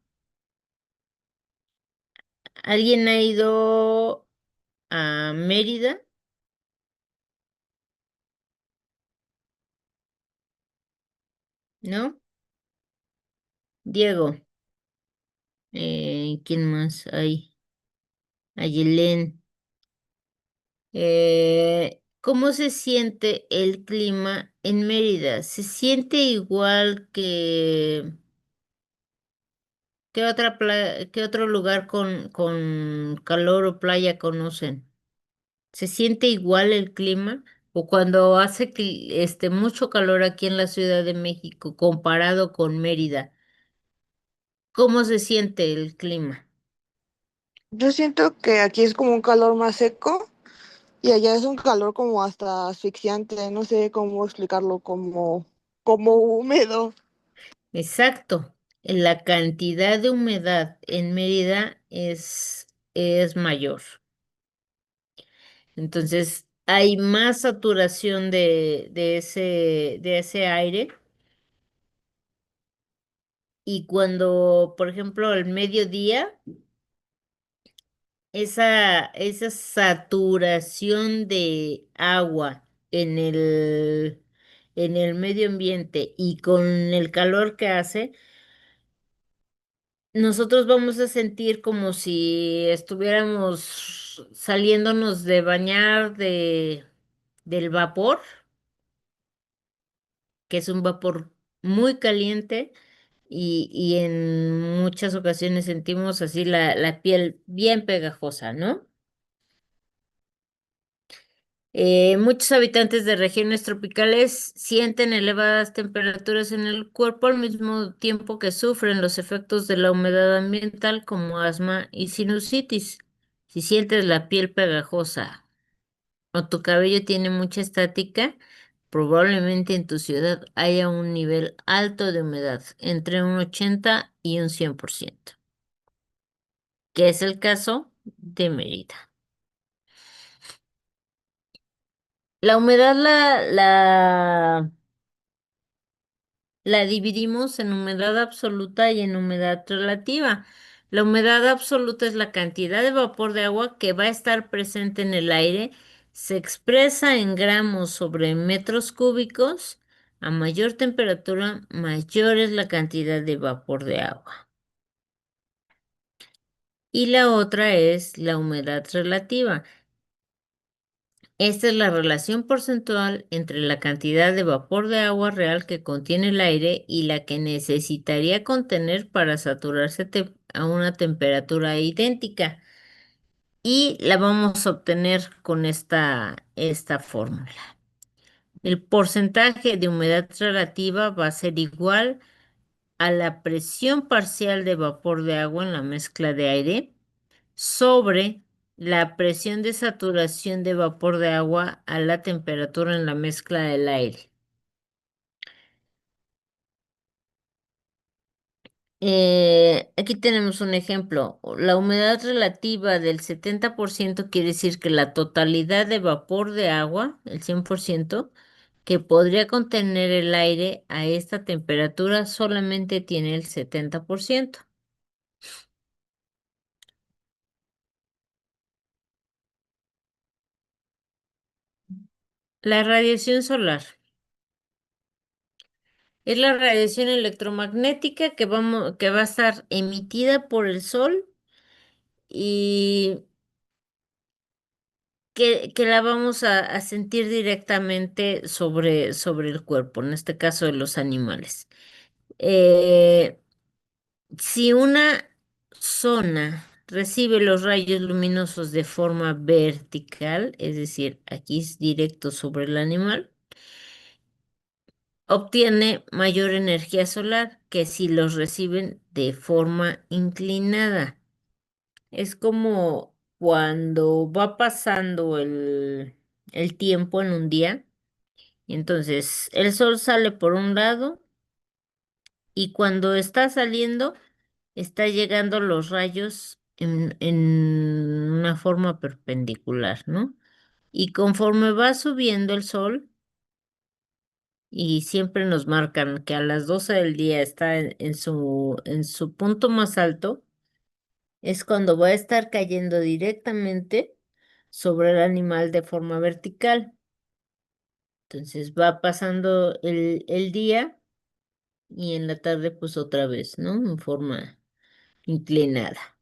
¿Alguien ha ido a Mérida? ¿No? Diego, ¿quién más hay? Ayelén. ¿Cómo se siente el clima en Mérida? ¿Se siente igual que que otro lugar con calor o playa conocen? ¿Se siente igual el clima? ¿O cuando hace mucho calor aquí en la Ciudad de México comparado con Mérida? ¿Cómo se siente el clima? Yo siento que aquí es como un calor más seco y allá es un calor como hasta asfixiante, no sé cómo explicarlo, como húmedo. Exacto. La cantidad de humedad en Mérida es mayor. Entonces, hay más saturación de ese aire. Y cuando, por ejemplo, al mediodía, esa saturación de agua en el medio ambiente y con el calor que hace, nosotros vamos a sentir como si estuviéramos saliéndonos de bañar del vapor, que es un vapor muy caliente y en muchas ocasiones sentimos así la piel bien pegajosa, ¿no? Muchos habitantes de regiones tropicales sienten elevadas temperaturas en el cuerpo al mismo tiempo que sufren los efectos de la humedad ambiental como asma y sinusitis. Si sientes la piel pegajosa o tu cabello tiene mucha estática, probablemente en tu ciudad haya un nivel alto de humedad, entre un 80 y un 100%, que es el caso de Mérida. La humedad la dividimos en humedad absoluta y en humedad relativa. La humedad absoluta es la cantidad de vapor de agua que va a estar presente en el aire. Se expresa en gramos sobre metros cúbicos. A mayor temperatura, mayor es la cantidad de vapor de agua. Y la otra es la humedad relativa. Esta es la relación porcentual entre la cantidad de vapor de agua real que contiene el aire y la que necesitaría contener para saturarse a una temperatura idéntica. Y la vamos a obtener con esta fórmula. El porcentaje de humedad relativa va a ser igual a la presión parcial de vapor de agua en la mezcla de aire sobre la presión de saturación de vapor de agua a la temperatura en la mezcla del aire. Aquí tenemos un ejemplo. La humedad relativa del 70% quiere decir que la totalidad de vapor de agua, el 100%, que podría contener el aire a esta temperatura solamente tiene el 70%. La radiación solar es la radiación electromagnética que va a estar emitida por el sol y que la vamos a sentir directamente sobre el cuerpo, en este caso de los animales. Eh, si una zona recibe los rayos luminosos de forma vertical, es decir, aquí es directo sobre el animal, obtiene mayor energía solar que si los reciben de forma inclinada. Es como cuando va pasando el tiempo en un día. Y entonces el sol sale por un lado y cuando está saliendo, está llegando los rayos en una forma perpendicular, ¿no? Y conforme va subiendo el sol, y siempre nos marcan que a las 12 del día está en su punto más alto, es cuando va a estar cayendo directamente sobre el animal de forma vertical. Entonces va pasando el día y en la tarde pues otra vez, ¿no? En forma inclinada.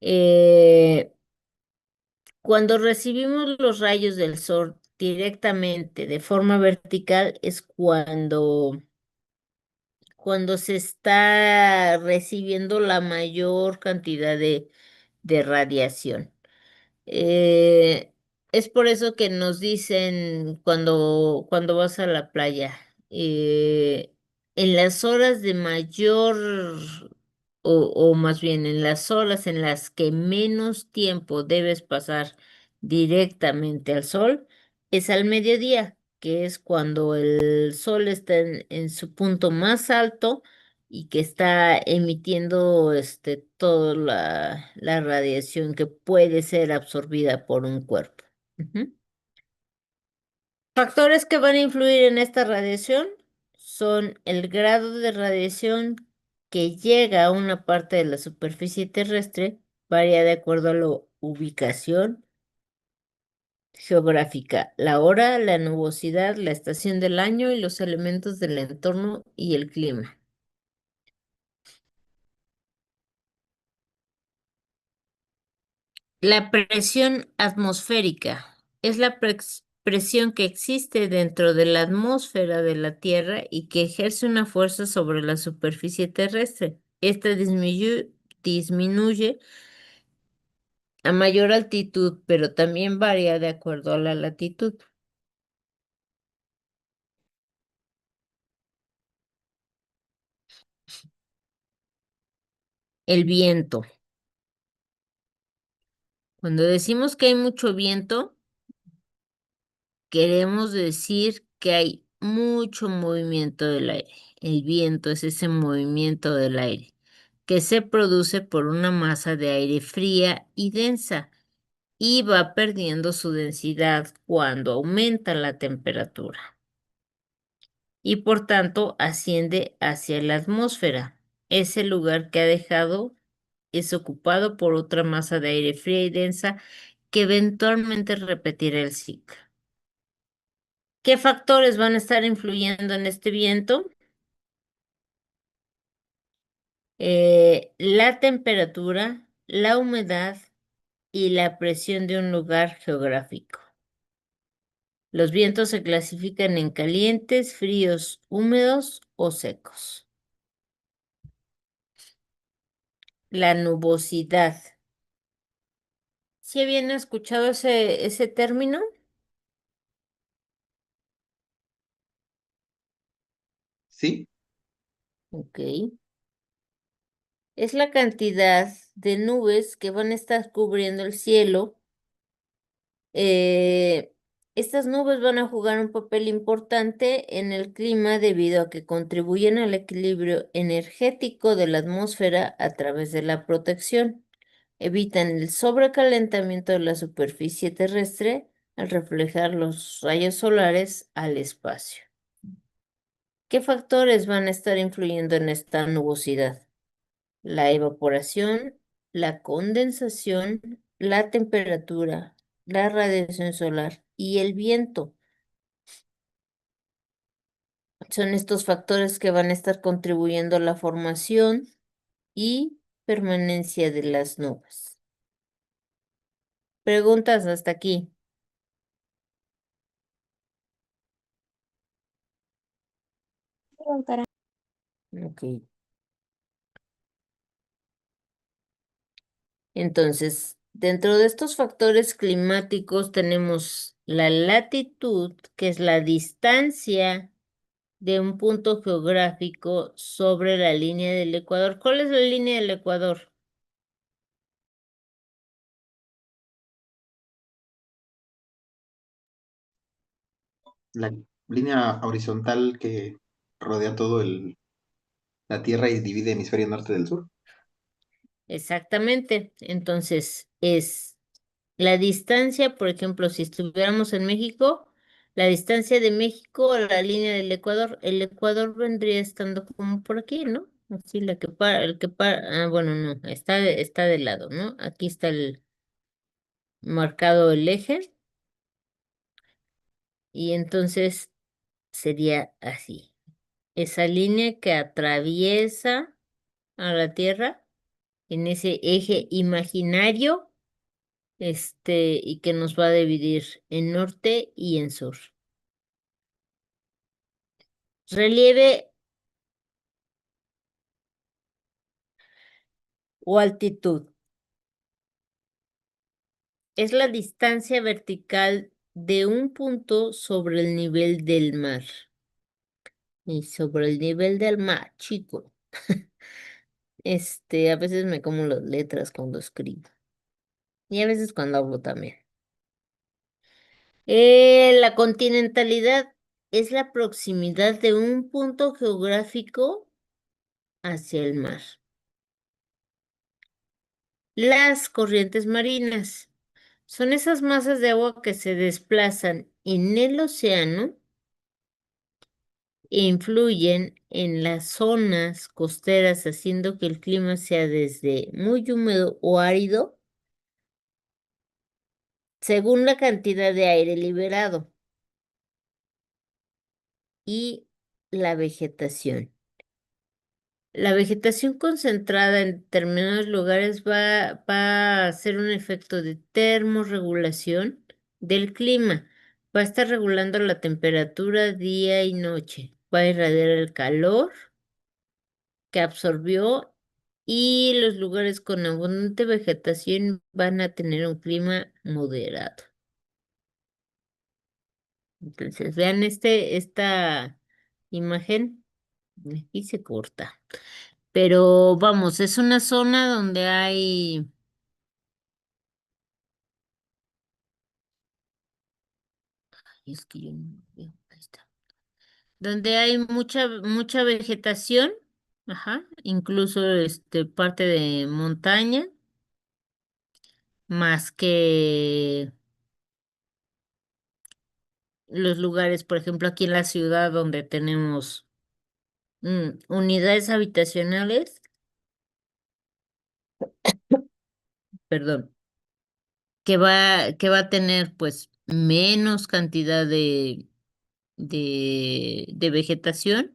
Eh, Cuando recibimos los rayos del sol directamente de forma vertical es cuando se está recibiendo la mayor cantidad de radiación. Eh, es por eso que nos dicen cuando vas a la playa, en las horas de mayor, o más bien en las horas en las que menos tiempo debes pasar directamente al sol, es al mediodía, que es cuando el sol está en su punto más alto y que está emitiendo toda la radiación que puede ser absorbida por un cuerpo. Ujú. Factores que van a influir en esta radiación son el grado de radiación que llega a una parte de la superficie terrestre, varía de acuerdo a la ubicación geográfica, la hora, la nubosidad, la estación del año y los elementos del entorno y el clima. La presión atmosférica es la presión que existe dentro de la atmósfera de la Tierra y que ejerce una fuerza sobre la superficie terrestre. Esta disminuye a mayor altitud, pero también varía de acuerdo a la latitud. El viento. Cuando decimos que hay mucho viento, queremos decir que hay mucho movimiento del aire. El viento es ese movimiento del aire que se produce por una masa de aire fría y densa y va perdiendo su densidad cuando aumenta la temperatura y por tanto asciende hacia la atmósfera. Ese lugar que ha dejado es ocupado por otra masa de aire fría y densa que eventualmente repetirá el ciclo. ¿Qué factores van a estar influyendo en este viento? La temperatura, la humedad y la presión de un lugar geográfico. Los vientos se clasifican en calientes, fríos, húmedos o secos. La nubosidad. ¿Sí habían escuchado ese término? ¿Sí? Ok. Es la cantidad de nubes que van a estar cubriendo el cielo. Eh, Estas nubes van a jugar un papel importante en el clima debido a que contribuyen al equilibrio energético de la atmósfera a través de la protección. Evitan el sobrecalentamiento de la superficie terrestre al reflejar los rayos solares al espacio. ¿Qué factores van a estar influyendo en esta nubosidad? La evaporación, la condensación, la temperatura, la radiación solar y el viento. Son estos factores que van a estar contribuyendo a la formación y permanencia de las nubes. Preguntas hasta aquí. Ok. Entonces, dentro de estos factores climáticos tenemos la latitud, que es la distancia de un punto geográfico sobre la línea del Ecuador. ¿Cuál es la línea del Ecuador? La línea horizontal que rodea todo la Tierra y divide hemisferio norte del sur. Exactamente. Entonces, es la distancia, por ejemplo, si estuviéramos en México, La distancia de México a la línea del Ecuador. El Ecuador vendría estando como por aquí, ¿no? Así la que para, el que para, bueno, no, está de lado, ¿no? Aquí está el marcado el eje y entonces sería así. Esa línea que atraviesa a la Tierra en ese eje imaginario, y que nos va a dividir en norte y en sur. Relieve o altitud. Es la distancia vertical de un punto sobre el nivel del mar. Y sobre el nivel del mar, chico. A veces me como las letras cuando escribo. Y a veces cuando hablo también. La continentalidad es la proximidad de un punto geográfico hacia el mar. Las corrientes marinas son esas masas de agua que se desplazan en el océano e influyen en las zonas costeras, haciendo que el clima sea desde muy húmedo o árido según la cantidad de aire liberado y la vegetación. La vegetación concentrada en determinados lugares va a hacer un efecto de termorregulación del clima. Va a estar regulando la temperatura día y noche. Va a irradiar el calor que absorbió y los lugares con abundante vegetación van a tener un clima moderado. Entonces, vean esta imagen. Aquí se corta. Pero vamos, es una zona donde hay, es que yo no veo, ahí está. Donde hay mucha vegetación, ajá, incluso parte de montaña, más que los lugares, por ejemplo, aquí en la ciudad donde tenemos unidades habitacionales, perdón, que va a tener pues menos cantidad de vegetación.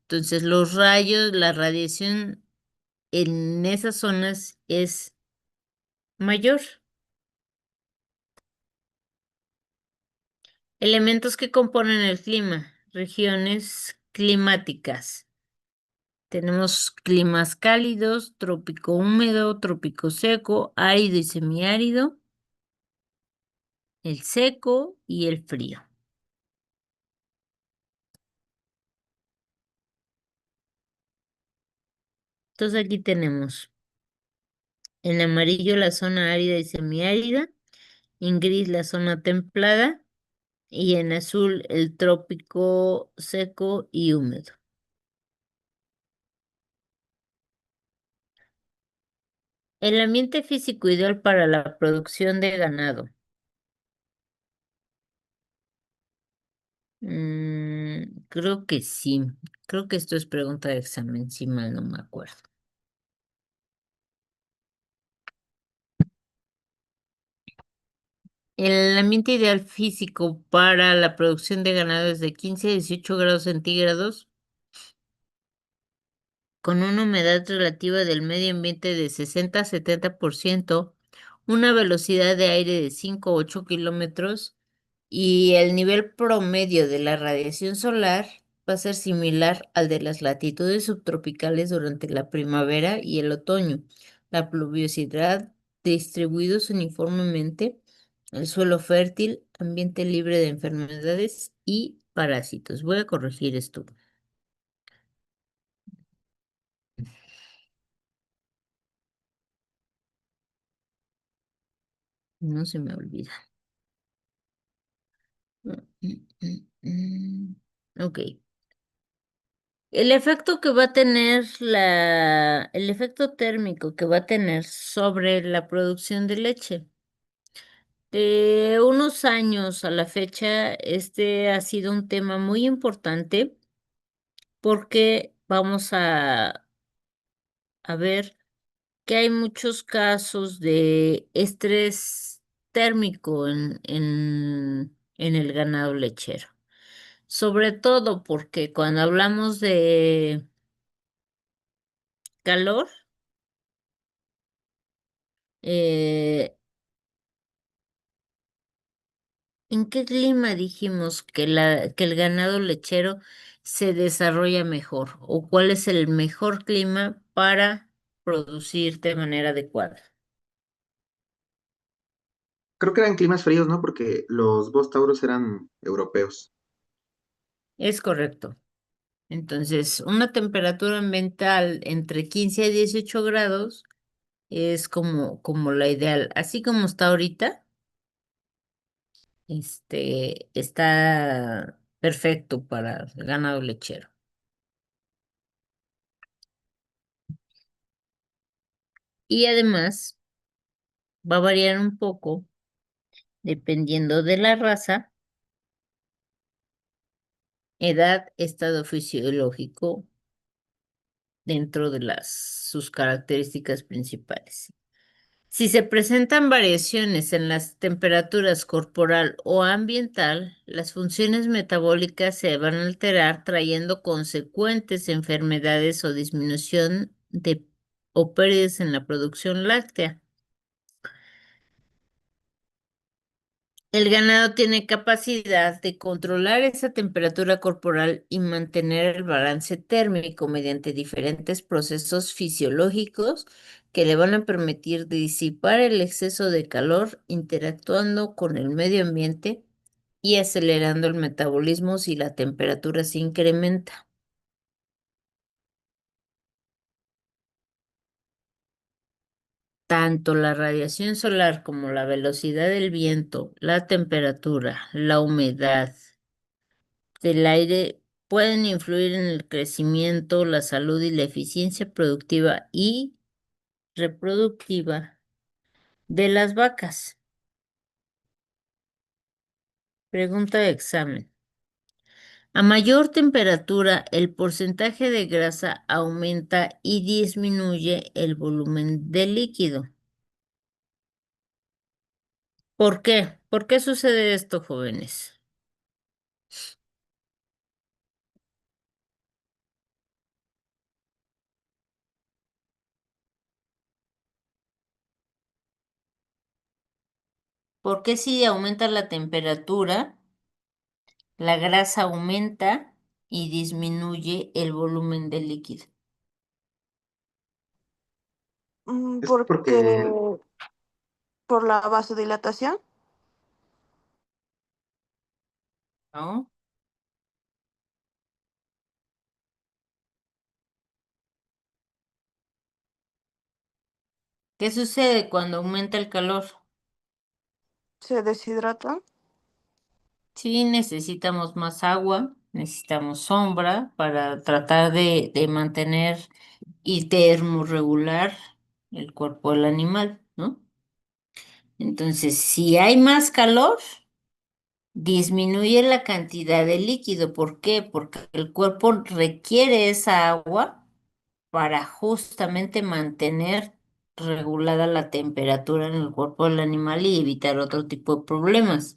Entonces, los rayos, la radiación en esas zonas es mayor. Elementos que componen el clima, regiones climáticas. Tenemos climas cálidos, trópico húmedo, trópico seco, árido y semiárido, el seco y el frío. Entonces aquí tenemos en amarillo la zona árida y semiárida, en gris la zona templada y en azul el trópico seco y húmedo. El ambiente físico ideal para la producción de ganado. Creo que sí. Creo que esto es pregunta de examen, si mal no me acuerdo. El ambiente ideal físico para la producción de ganado es de 15 a 18 grados centígrados, con una humedad relativa del medio ambiente de 60 a 70%, una velocidad de aire de 5 a 8 kilómetros y el nivel promedio de la radiación solar va a ser similar al de las latitudes subtropicales durante la primavera y el otoño. La pluviosidad distribuidos uniformemente, el suelo fértil, ambiente libre de enfermedades y parásitos. Voy a corregir esto. No se me olvida. Ok. El efecto que va a tener el efecto térmico que va a tener sobre la producción de leche. De unos años a la fecha, este ha sido un tema muy importante porque vamos a ver que hay muchos casos de estrés térmico en el ganado lechero. Sobre todo porque cuando hablamos de calor, eh, ¿en qué clima dijimos que que el ganado lechero se desarrolla mejor? ¿O cuál es el mejor clima para producir de manera adecuada? Creo que eran climas fríos, ¿no? Porque los Bos Tauros eran europeos. Es correcto. Entonces, una temperatura ambiental entre 15 y 18 grados es como la ideal. Así como está ahorita, está perfecto para el ganado lechero. Y además va a variar un poco dependiendo de la raza, edad, estado fisiológico dentro de sus características principales. Si se presentan variaciones en las temperaturas corporal o ambiental, las funciones metabólicas se van a alterar, trayendo consecuentes enfermedades o disminución o pérdidas en la producción láctea. El ganado tiene capacidad de controlar esa temperatura corporal y mantener el balance térmico mediante diferentes procesos fisiológicos que le van a permitir disipar el exceso de calor interactuando con el medio ambiente y acelerando el metabolismo si la temperatura se incrementa. Tanto la radiación solar como la velocidad del viento, la temperatura, la humedad del aire pueden influir en el crecimiento, la salud y la eficiencia productiva y reproductiva de las vacas. Pregunta de examen. A mayor temperatura, el porcentaje de grasa aumenta y disminuye el volumen de líquido. ¿Por qué? ¿Por qué sucede esto, jóvenes? ¿Por qué si aumenta la temperatura, la grasa aumenta y disminuye el volumen de líquido? Es Porque porque por la vasodilatación. ¿No? ¿Qué sucede cuando aumenta el calor? Se deshidrata. Sí, necesitamos más agua, necesitamos sombra para tratar de mantener y termorregular el cuerpo del animal, ¿no? Entonces, si hay más calor, disminuye la cantidad de líquido. ¿Por qué? Porque el cuerpo requiere esa agua para justamente mantener regulada la temperatura en el cuerpo del animal y evitar otro tipo de problemas.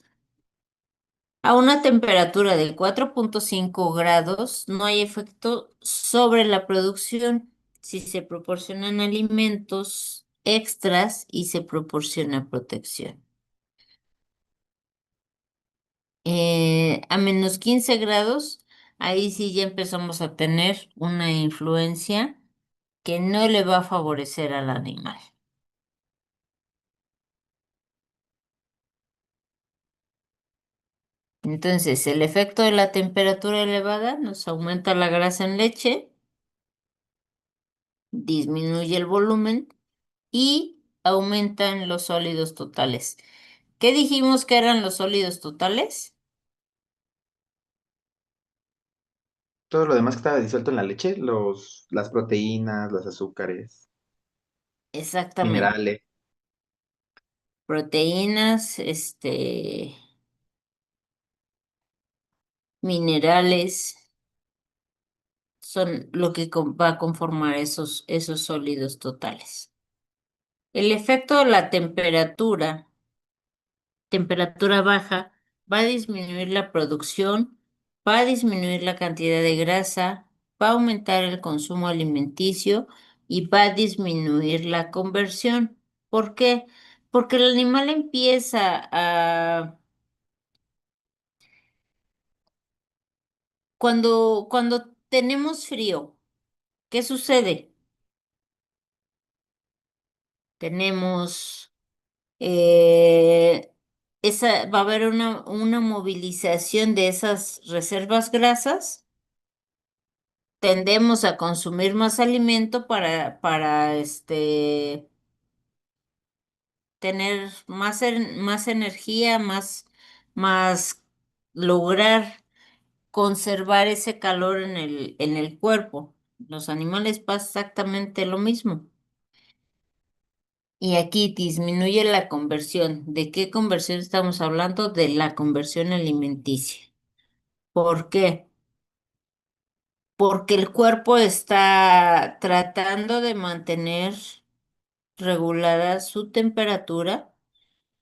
A una temperatura de 4,5 grados no hay efecto sobre la producción si se proporcionan alimentos extras y se proporciona protección. A -15 grados, ahí sí ya empezamos a tener una influencia que no le va a favorecer al animal. Entonces, el efecto de la temperatura elevada nos aumenta la grasa en leche, disminuye el volumen y aumentan los sólidos totales. ¿Qué dijimos que eran los sólidos totales? todo lo demás que estaba disuelto en la leche, las proteínas, los azúcares, Exactamente. minerales. proteínas, minerales, son lo que va a conformar esos sólidos totales. El efecto de la temperatura baja, va a disminuir la producción, va a disminuir la cantidad de grasa, va a aumentar el consumo alimenticio y va a disminuir la conversión. ¿Por qué? Porque el animal empieza cuando tenemos frío, ¿qué sucede? Tenemos eh, va a haber una movilización de esas reservas grasas. Tendemos a consumir más alimento para tener más energía, más lograr conservar ese calor en el cuerpo. Los animales pasa exactamente lo mismo. Y aquí disminuye la conversión. ¿De qué conversión estamos hablando? De la conversión alimenticia. ¿Por qué? Porque el cuerpo está tratando de mantener regulada su temperatura,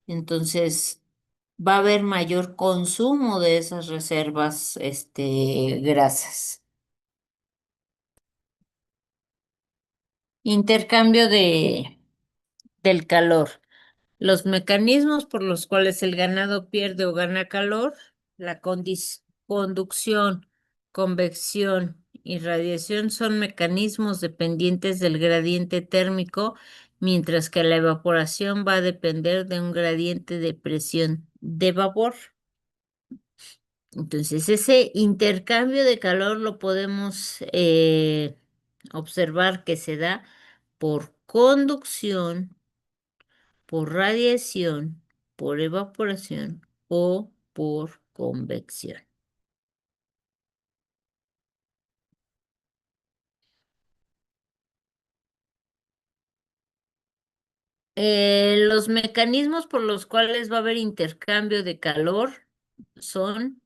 entonces va a haber mayor consumo de esas reservas, grasas. Intercambio del calor. Los mecanismos por los cuales el ganado pierde o gana calor, la conducción, convección y radiación son mecanismos dependientes del gradiente térmico, mientras que la evaporación va a depender de un gradiente de presión de vapor. Entonces, ese intercambio de calor lo podemos observar que se da por conducción, por radiación, por evaporación o por convección. Los mecanismos por los cuales va a haber intercambio de calor son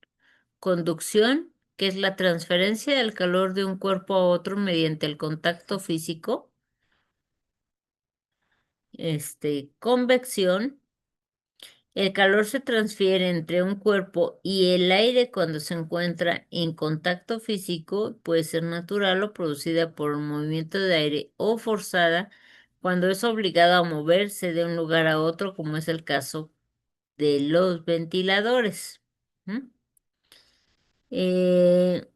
conducción, que es la transferencia del calor de un cuerpo a otro mediante el contacto físico, convección. El calor se transfiere entre un cuerpo y el aire cuando se encuentra en contacto físico, puede ser natural o producida por un movimiento de aire o forzada cuando es obligado a moverse de un lugar a otro, como es el caso de los ventiladores. ¿Mm? Eh,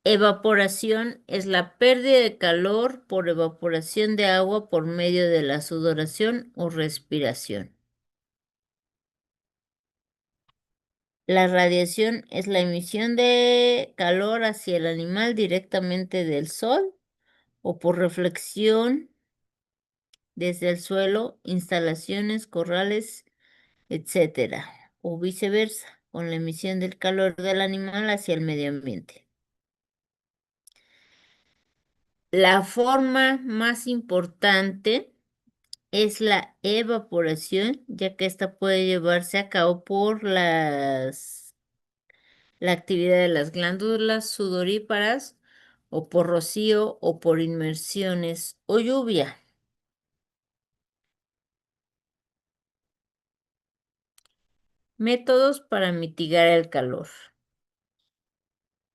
Evaporación es la pérdida de calor por evaporación de agua por medio de la sudoración o respiración. La radiación es la emisión de calor hacia el animal directamente del sol o por reflexión desde el suelo, instalaciones, corrales, etcétera, o viceversa, con la emisión del calor del animal hacia el medio ambiente. La forma más importante es la evaporación, ya que esta puede llevarse a cabo por la actividad de las glándulas sudoríparas o por rocío o por inmersiones o lluvia. Métodos para mitigar el calor.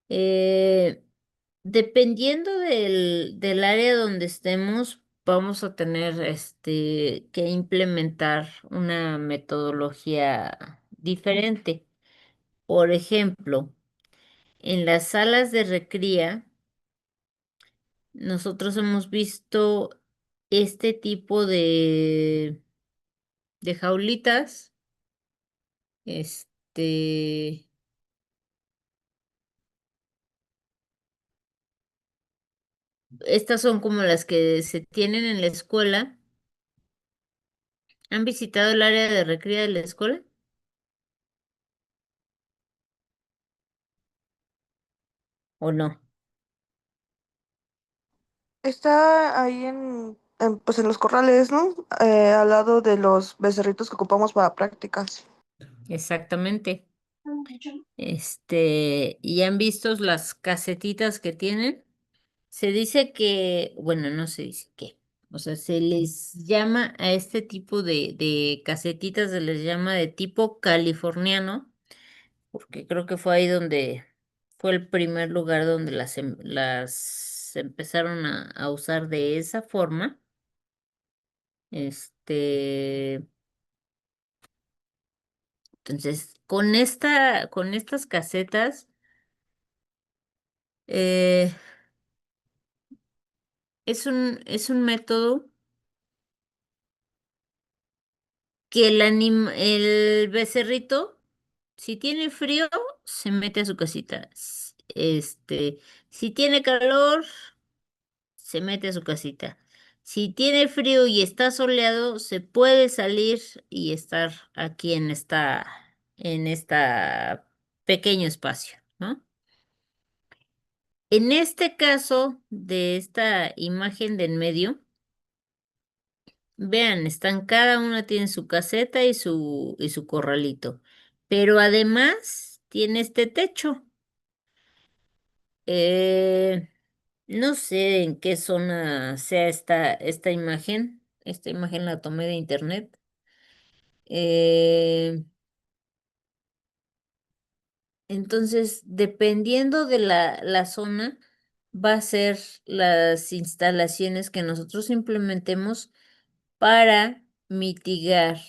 Eh, Dependiendo del área donde estemos, vamos a tener que implementar una metodología diferente. Por ejemplo, en las salas de recría, nosotros hemos visto este tipo de jaulitas. Este, Estas son como las que se tienen en la escuela. ¿Han visitado el área de recreo de la escuela o no? Está ahí en pues en los corrales, ¿no? Al lado de los becerritos que ocupamos para prácticas. Exactamente. ¿Y han visto las casetitas que tienen? Se dice que, bueno, no se dice que, o sea, se les llama a este tipo de casetitas, se les llama de tipo californiano, porque creo que fue ahí donde fue el primer lugar donde las empezaron a usar de esa forma. Este, entonces, con estas casetas, eh, es un método que el becerrito, si tiene frío, se mete a su casita. Si tiene calor, se mete a su casita. Si tiene frío y está soleado, se puede salir y estar aquí en esta pequeño espacio, ¿no? En este caso de esta imagen de en medio, vean, están cada una tiene su caseta y su corralito, pero además tiene este techo. Eh, no sé en qué zona sea esta imagen. Esta imagen la tomé de internet. Eh, entonces, dependiendo de la zona, va a ser las instalaciones que nosotros implementemos para mitigar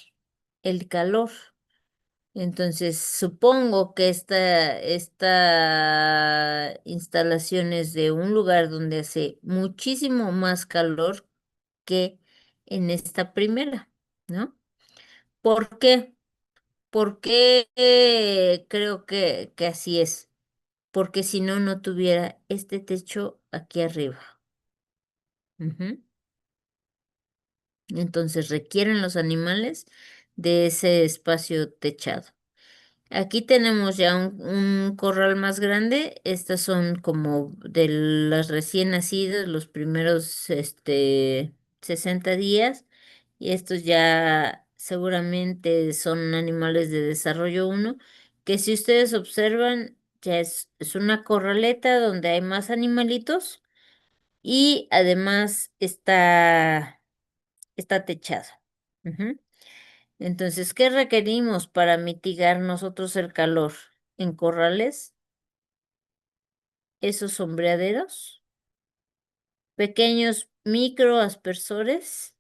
el calor. Entonces, supongo que esta instalación es de un lugar donde hace muchísimo más calor que en esta primera, ¿no? ¿Por qué? Porque creo que así es, porque si no, no tuviera este techo aquí arriba. Ujú. Entonces requieren los animales de ese espacio techado. Aquí tenemos ya un corral más grande. Estas son como de las recién nacidas, los primeros 60 días. Y estos ya seguramente son animales de desarrollo uno, que si ustedes observan, ya es una corraleta donde hay más animalitos y además está techado. Ujú. Entonces, ¿qué requerimos para mitigar nosotros el calor? En corrales, esos sombreaderos, pequeños microaspersores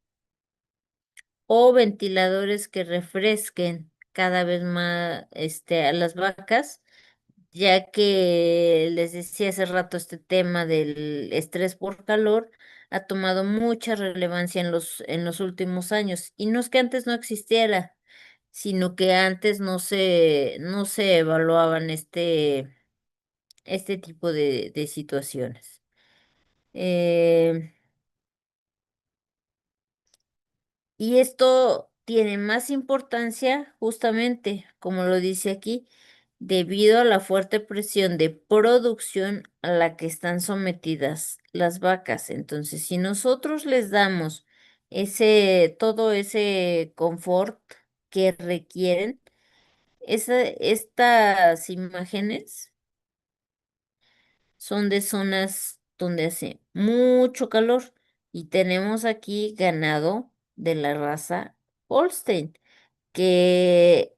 o ventiladores que refresquen cada vez más a las vacas, ya que les decía hace rato este tema del estrés por calor ha tomado mucha relevancia en en los últimos años. Y no es que antes no existiera, sino que antes no se evaluaban este tipo de situaciones. Eh, y esto tiene más importancia justamente, como lo dice aquí, debido a la fuerte presión de producción a la que están sometidas las vacas. Entonces, si nosotros les damos todo ese confort que requieren, estas imágenes son de zonas donde hace mucho calor y tenemos aquí ganado de la raza Holstein, que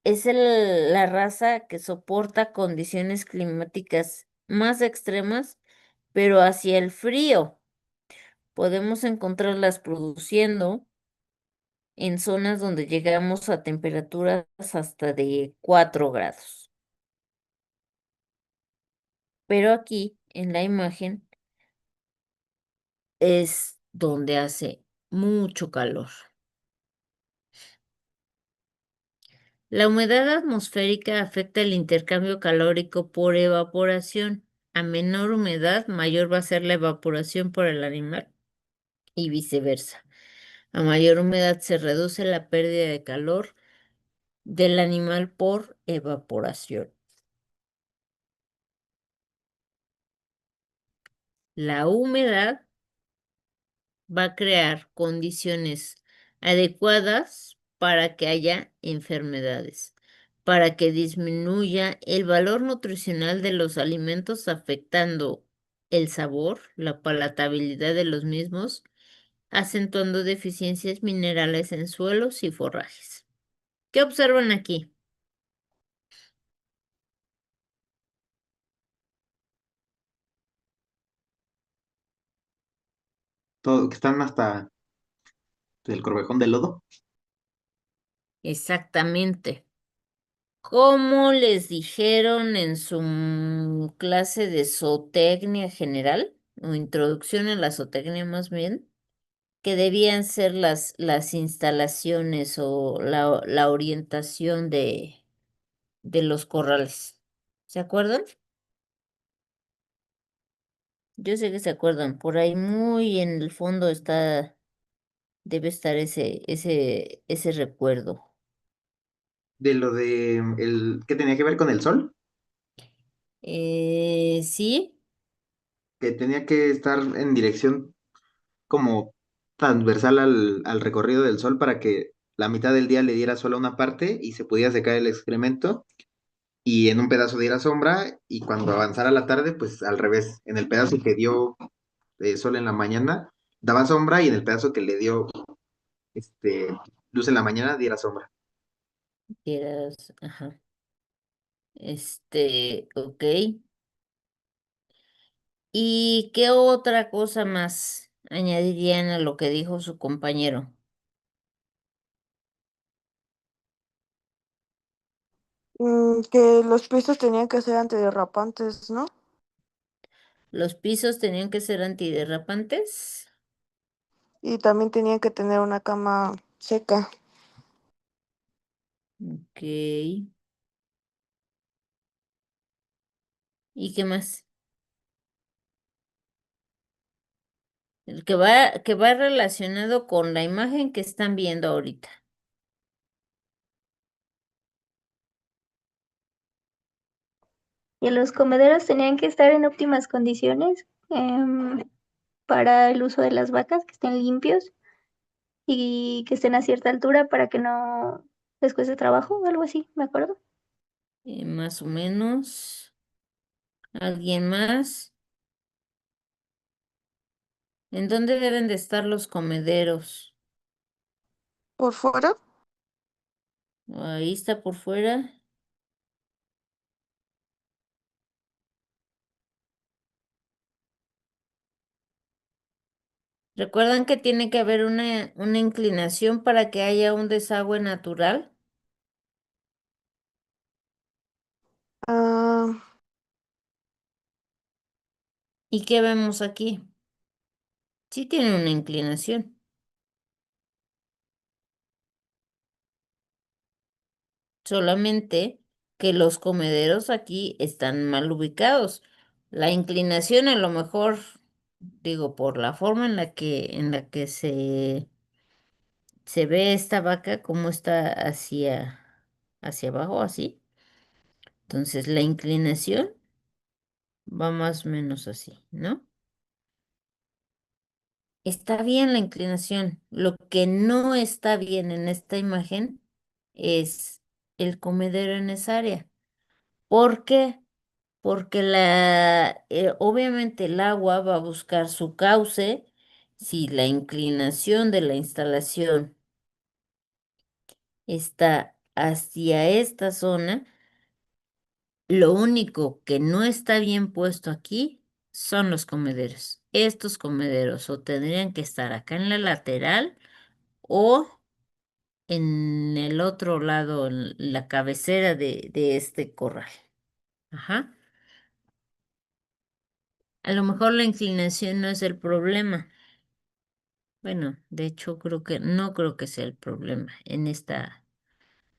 es la raza que soporta condiciones climáticas más extremas, pero hacia el frío. Podemos encontrarlas produciendo en zonas donde llegamos a temperaturas hasta de 4 grados. Pero aquí en la imagen es donde hace mucho calor. La humedad atmosférica afecta el intercambio calórico por evaporación. A menor humedad, mayor va a ser la evaporación por el animal y viceversa. A mayor humedad se reduce la pérdida de calor del animal por evaporación. La humedad va a crear condiciones adecuadas para que haya enfermedades, para que disminuya el valor nutricional de los alimentos afectando el sabor, la palatabilidad de los mismos, acentuando deficiencias minerales en suelos y forrajes. ¿Qué observan aquí? Todo, que están hasta el corvejón de lodo. Exactamente. ¿Cómo les dijeron en su clase de zootecnia general, o introducción a la zootecnia más bien, que debían ser las instalaciones o la orientación de los corrales? ¿Se acuerdan? Yo sé que se acuerdan, por ahí muy en el fondo debe estar ese recuerdo. De lo de el que tenía que ver con el sol, Sí, que tenía que estar en dirección como transversal al recorrido del sol para que la mitad del día le diera sol a una parte y se pudiera secar el excremento y en un pedazo diera sombra y cuando avanzara la tarde, pues al revés, en el pedazo que dio sol en la mañana daba sombra y en el pedazo que le dio este, luz en la mañana diera sombra. ajá. Ok. ¿Y qué otra cosa más añadirían a lo que dijo su compañero? Que los pisos tenían que ser antiderrapantes, ¿no? ¿Los pisos tenían que ser antiderrapantes? Y también tenían que tener una cama seca. Ok. ¿Y qué más? El que va relacionado con la imagen que están viendo ahorita. Y los comederos tenían que estar en óptimas condiciones para el uso de las vacas, que estén limpios y que estén a cierta altura para que no les cueste trabajo, algo así, me acuerdo. Más o menos. ¿Alguien más? ¿En dónde deben de estar los comederos? ¿Por fuera? Ahí está por fuera. ¿Recuerdan que tiene que haber una inclinación para que haya un desagüe natural? Ah, ¿Y qué vemos aquí? Sí tiene una inclinación, solamente que los comederos aquí están mal ubicados. La inclinación a lo mejor, digo, por la forma en la que se ve esta vaca, como está hacia abajo, así. Entonces la inclinación va más o menos así, ¿no? Está bien la inclinación. Lo que no está bien en esta imagen es el comedero en esa área. ¿Por qué? Porque obviamente el agua va a buscar su cauce si la inclinación de la instalación está hacia esta zona. Lo único que no está bien puesto aquí son los comederos. Estos comederos o tendrían que estar acá en la lateral o en el otro lado, en la cabecera de este corral. Ajá. A lo mejor la inclinación no es el problema. Bueno, de hecho no creo que sea el problema en esta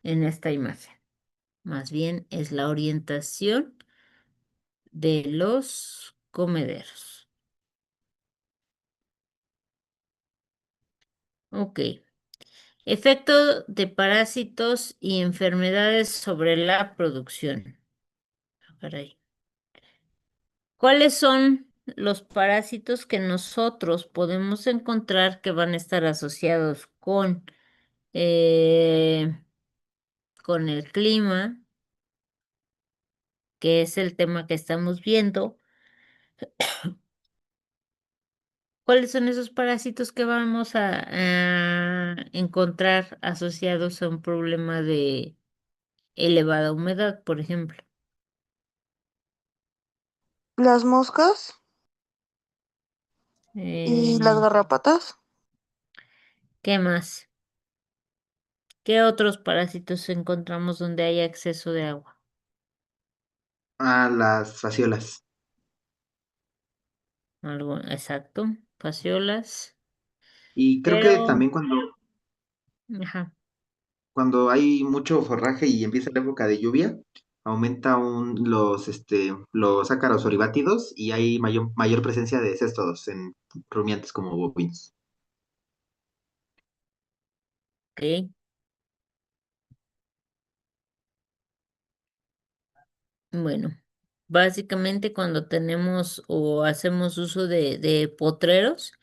imagen. Más bien es la orientación de los comederos. Ok. Efecto de parásitos y enfermedades sobre la producción. Ah, caray. ¿Cuáles son los parásitos que nosotros podemos encontrar que van a estar asociados eh, con el clima, que es el tema que estamos viendo. ¿Cuáles son esos parásitos que vamos a encontrar asociados a un problema de elevada humedad, por ejemplo? Las moscas y las Eh, garrapatas. ¿Qué más? ¿Qué otros parásitos encontramos donde hay exceso de agua? Ah, las fasciolas. Algo, exacto, fasciolas, Y creo que pero, también ajá, cuando hay mucho forraje y empieza la época de lluvia, aumenta los ácaros oribátidos y hay mayor presencia de céstodos en rumiantes como bovinos. ok. Bueno, básicamente cuando tenemos o hacemos uso de potreros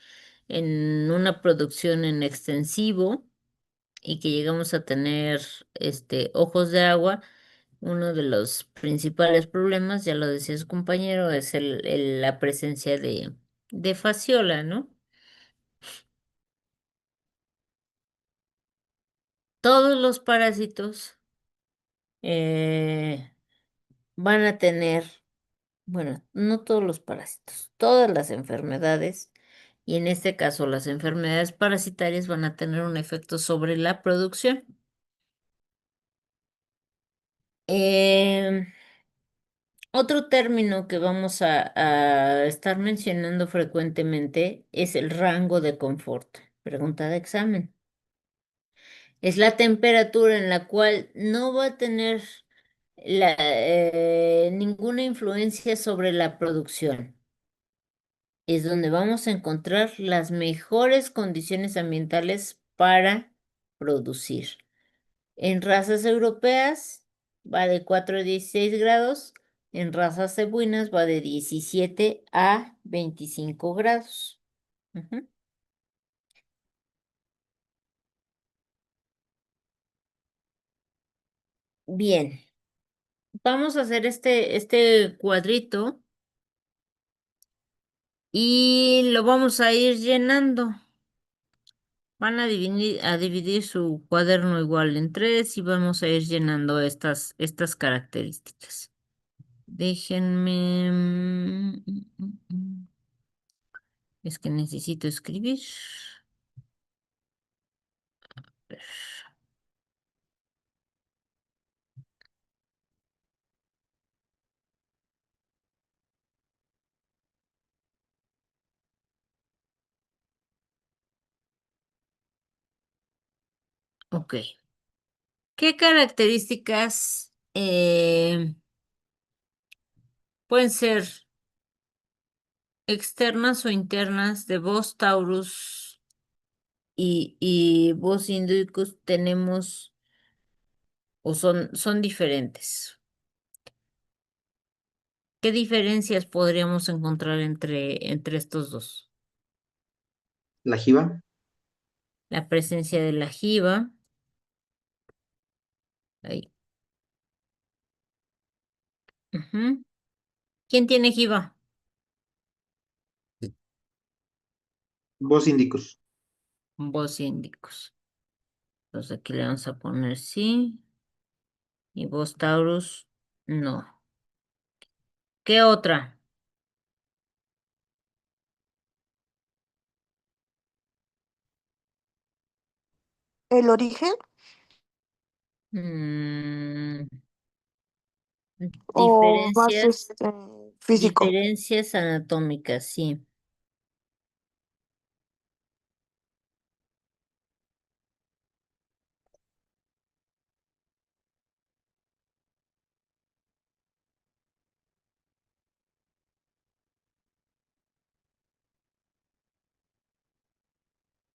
en una producción en extensivo y que llegamos a tener ojos de agua, uno de los principales problemas, ya lo decía su compañero, es la presencia de fasciola, ¿no? Todos los parásitos eh, van a tener, bueno, no todos los parásitos, todas las enfermedades, y en este caso las enfermedades parasitarias van a tener un efecto sobre la producción. Em, Otro término que vamos a estar mencionando frecuentemente es el rango de confort. Pregunta de examen. Es la temperatura en la cual no va a tener ninguna influencia sobre la producción. Es donde vamos a encontrar las mejores condiciones ambientales para producir. En razas europeas va de 4 a 16 grados, en razas cebuinas va de 17 a 25 grados. Ujú. Bien, vamos a hacer este cuadrito y lo vamos a ir llenando. Van a dividir su cuaderno igual en tres y vamos a ir llenando estas características. Déjenme. Es que necesito escribir. Ok. ¿Qué características pueden ser externas o internas de Bos taurus y Bos indicus tenemos o son diferentes? ¿Qué diferencias podríamos encontrar entre estos dos? La jiba, La presencia de la jiba. Ahí. Ujú. ¿Quién tiene jiba? Bos indicus, Bos indicus. Entonces aquí le vamos a poner sí. Y Bos taurus, no. ¿Qué otra? El origen Mm, o más diferencias, físico. diferencias anatómicas, sí.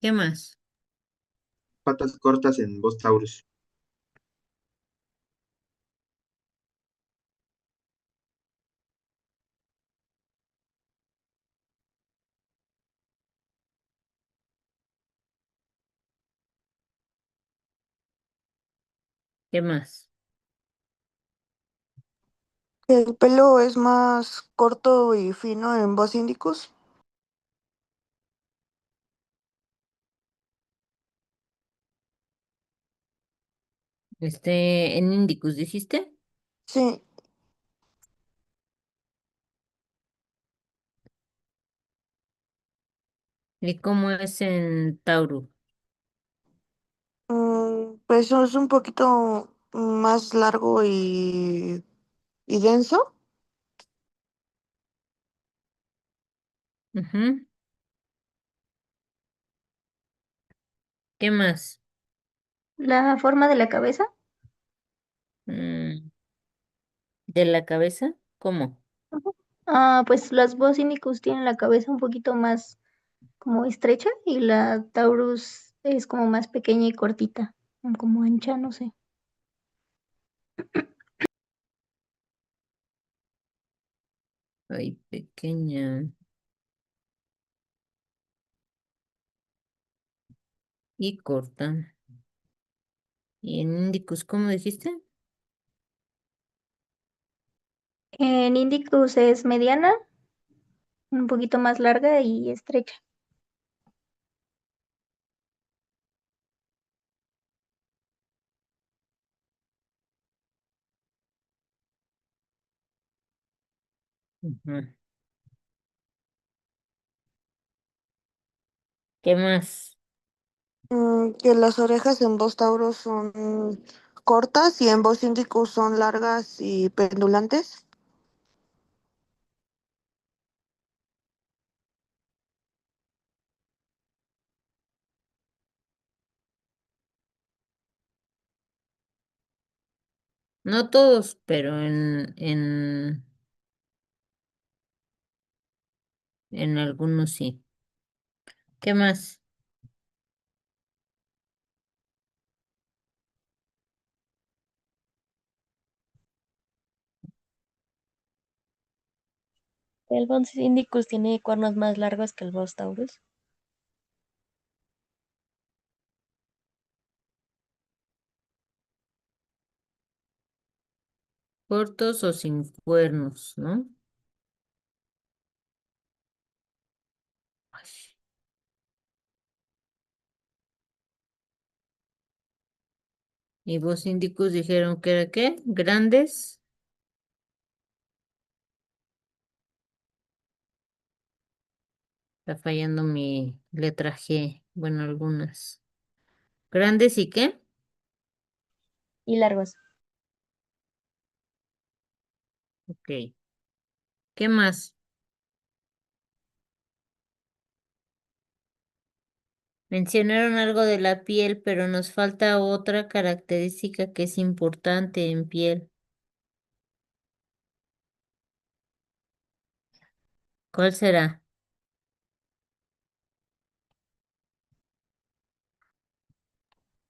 ¿Qué más? patas cortas en Bos taurus. ¿Qué más? El pelo es más corto y fino en Voz Indicus. En Indicus, ¿dijiste? Sí, ¿Y cómo es en Tauro? pues es un poquito más largo y denso. Ujú. ¿Qué más? La forma de la cabeza, Mm, ¿De la cabeza? ¿Cómo? pues las bosínicos tienen la cabeza un poquito más como estrecha y la Taurus es como más pequeña y cortita, como ancha, no sé. Ay, pequeña y corta. ¿Y en Indicus, cómo dijiste? En Indicus es mediana, un poquito más larga y estrecha. Ujú. ¿Qué más? Que las orejas en Voz Tauro son cortas y en Voz Indicus son largas y pendulantes. No todos, pero en algunos sí. ¿Qué más? El Bons Indicus tiene cuernos más largos que el Bos Taurus. Cortos o sin cuernos, ¿no? Ay, ¿y vos Indicus dijeron que era qué? ¿Grandes? Está fallando mi letra G. Bueno, algunas. ¿Grandes y qué? Y largos. Ok. ¿Qué más? Mencionaron algo de la piel, pero nos falta otra característica que es importante en piel. ¿Cuál será?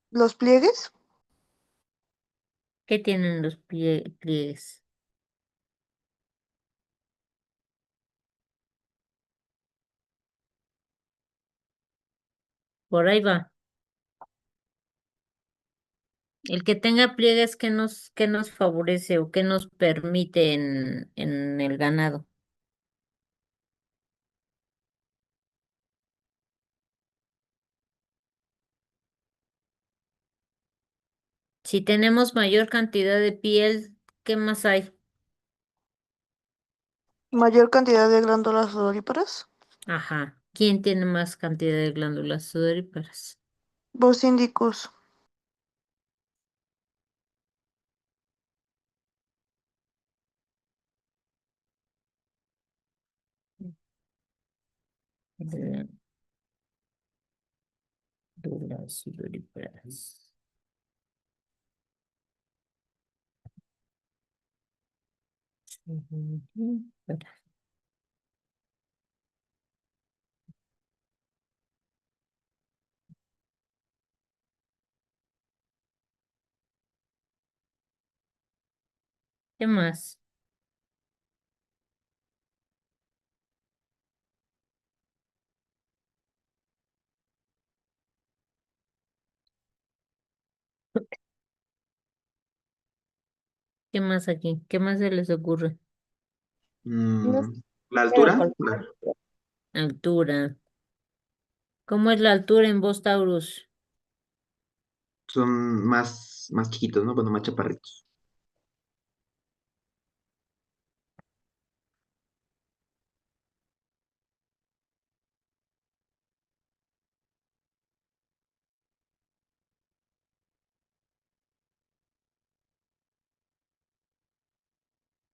Los pliegues, ¿Qué tienen los pliegues? Por ahí va. El que tenga pliegues, qué nos favorece o qué nos permite en el ganado? Si tenemos mayor cantidad de piel, ¿qué más hay? mayor cantidad de glándulas sudoríparas. Ajá. ¿Quién tiene más cantidad de glándulas sudoríparas? Voz Indicus. Glándulas sudoríparas. ¿Qué más? ¿Qué más aquí? ¿Qué más se les ocurre? No sé, ¿La pero altura? con- Altura. ¿Cómo es la altura en vos, Taurus? Son más chiquitos, ¿no? Bueno, más chaparritos.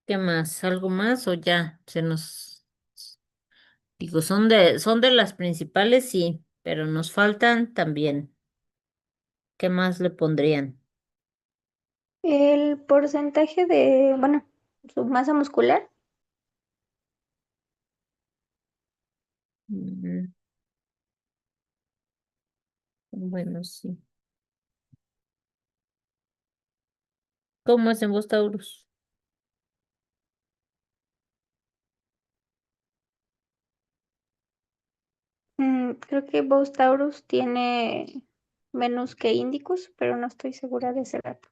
¿Qué más? ¿Algo más o ya? Se nos... Digo, son de las principales, sí, pero nos faltan también. ¿Qué más le pondrían? el porcentaje de, bueno, su masa muscular. Mm, bueno, sí. ¿Cómo es en vos, Taurus? Creo que Bos Taurus tiene menos que Indicus, pero no estoy segura de ese dato.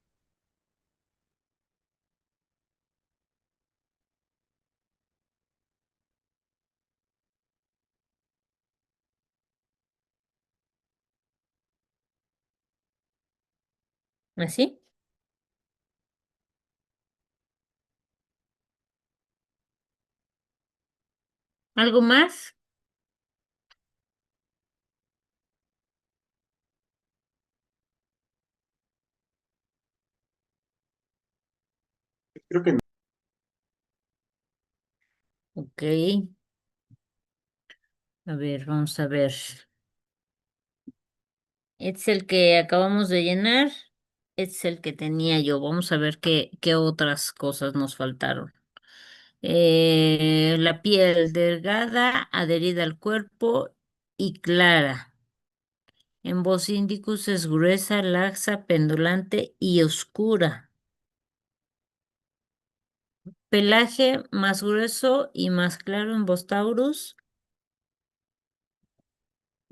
¿Así? ¿Algo más? Creo que no. Ok. A ver, vamos a ver. Es el que acabamos de llenar. Es el que tenía yo. Vamos a ver qué otras cosas nos faltaron. La piel delgada, adherida al cuerpo y clara. En voz indicus es gruesa, laxa, pendulante y oscura. Pelaje más grueso y más claro en voz taurus.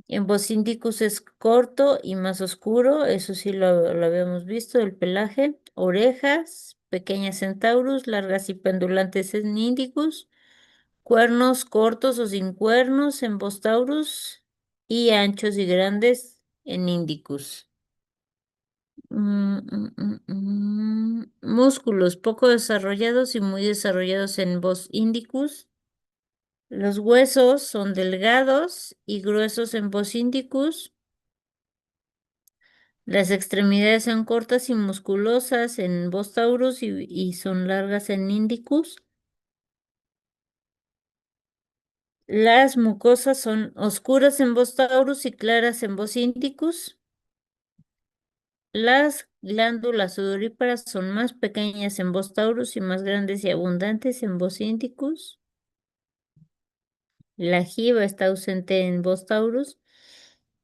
En voz indicus es corto y más oscuro, eso sí lo habíamos visto, el pelaje. Orejas pequeñas en taurus, largas y pendulantes en indicus. Cuernos cortos o sin cuernos en voz taurus y anchos y grandes en indicus. Músculos poco desarrollados y muy desarrollados en voz indicus. Los huesos son delgados y gruesos en voz indicus. Las extremidades son cortas y musculosas en voz taurus y son largas en indicus. Las mucosas son oscuras en voz taurus y claras en voz indicus. Las glándulas sudoríparas son más pequeñas en voz taurus y más grandes y abundantes en voz indicus. La jiba está ausente en voz taurus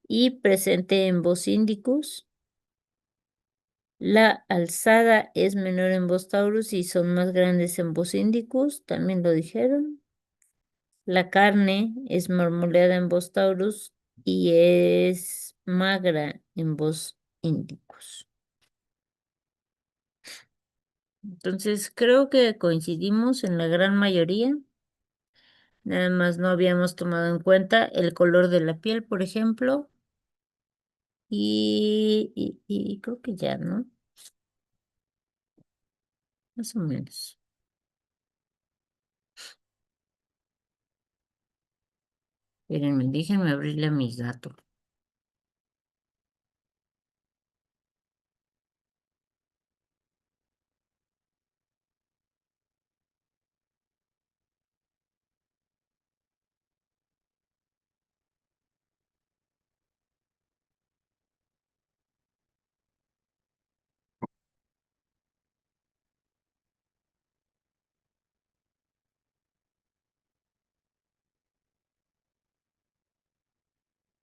y presente en voz indicus. La alzada es menor en voz taurus y son más grandes en voz indicus, también lo dijeron. La carne es marmoleada en voz taurus y es magra en voz indicus. Entonces, creo que coincidimos en la gran mayoría. Nada más no habíamos tomado en cuenta el color de la piel, por ejemplo. Y creo que ya, ¿no? Más o menos. Espérenme, déjenme abrirle a mis datos.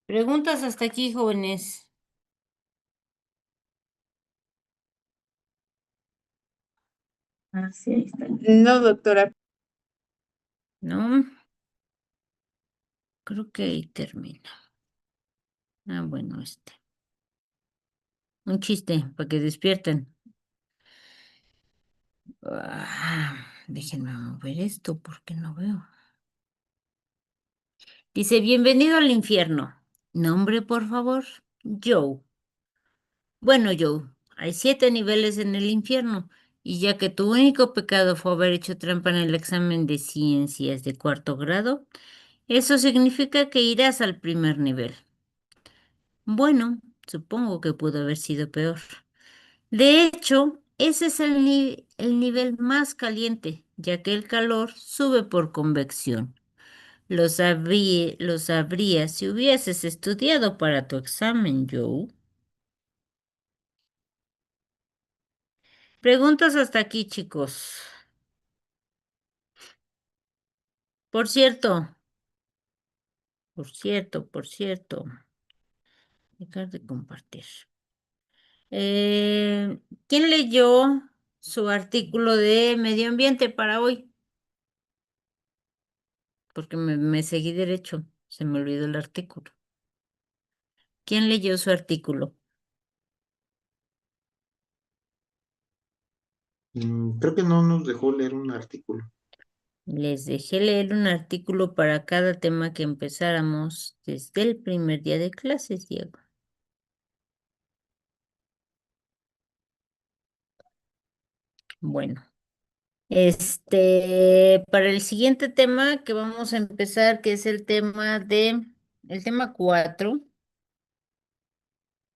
Preguntas hasta aquí, jóvenes. Ah, sí, ahí está. No, doctora. ¿No? Creo que ahí termina. Ah, bueno, este. Un chiste para que despierten. Déjenme mover esto porque no veo. Dice, bienvenido al infierno. Nombre, por favor. Joe. Bueno, Joe, hay 7 niveles en el infierno, y ya que tu único pecado fue haber hecho trampa en el examen de ciencias de 4º grado, eso significa que irás al primer nivel. Bueno, supongo que pudo haber sido peor. De hecho, ese es el nivel más caliente, ya que el calor sube por convección. Lo sabrías si hubieses estudiado para tu examen, Joe. Preguntas hasta aquí, chicos. Por cierto, por cierto. Dejar de compartir. Eh, ¿Quién leyó su artículo de medio ambiente para hoy? Porque me seguí derecho. Se me olvidó el artículo. ¿Quién leyó su artículo? Creo que no nos dejó leer un artículo. Les dejé leer un artículo para cada tema que empezáramos desde el primer día de clases, Diego. Bueno, para el siguiente tema que vamos a empezar, que es el tema 4,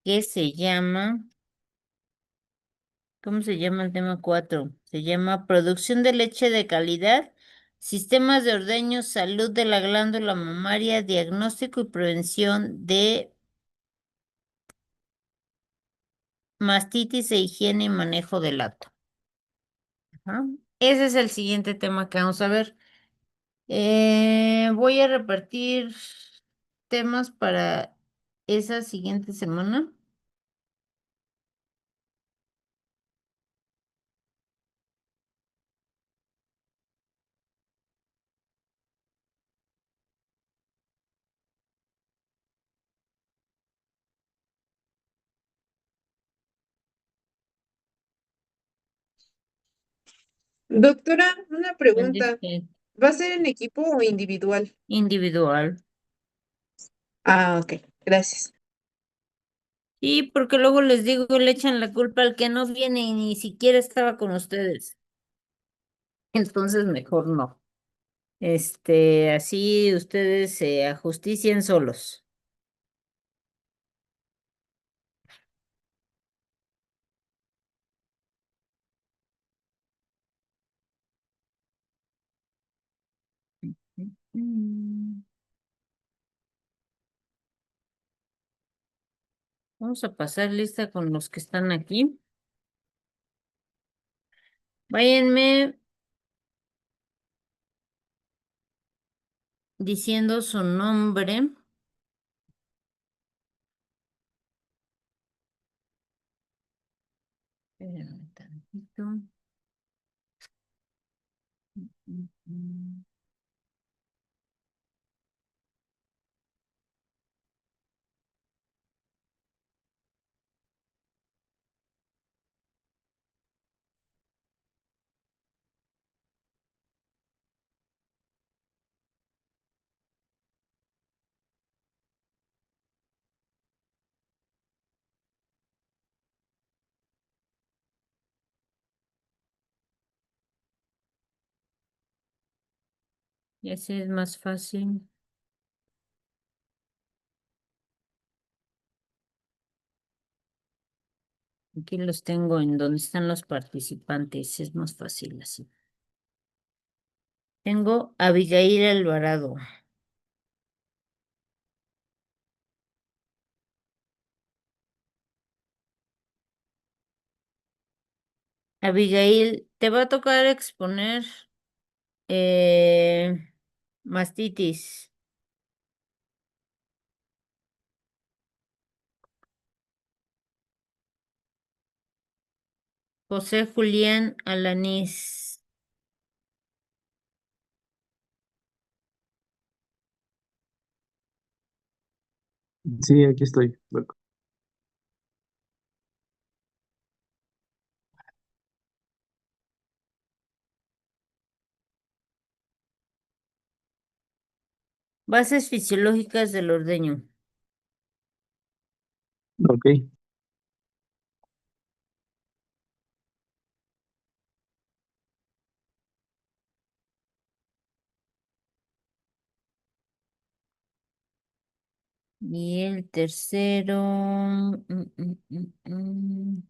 que se llama, ¿cómo se llama el tema 4? Se llama Producción de leche de calidad, sistemas de ordeño, salud de la glándula mamaria, diagnóstico y prevención de mastitis e higiene y manejo del lato. Ajá. Ese es el siguiente tema que vamos a ver. Voy a repartir temas para esa siguiente semana. Doctora, una pregunta. Este, ¿Va a ser en equipo o individual? individual. Ah, ok, gracias. Y porque luego les digo, le echan la culpa al que no viene y ni siquiera estaba con ustedes. Entonces mejor no. Así ustedes se ajustician solos. Mm. Vamos a pasar lista con los que están aquí. Váyanme diciendo su nombre. Espérenme tantito. Mm. Y así es más fácil. Aquí los tengo en donde están los participantes. Es más fácil así. Tengo a Abigail Alvarado. Abigail, te va a tocar exponer eh, mastitis. José Julián Alanís. Sí, aquí estoy. Bases fisiológicas del ordeño. Ok. Y el tercero. Mm.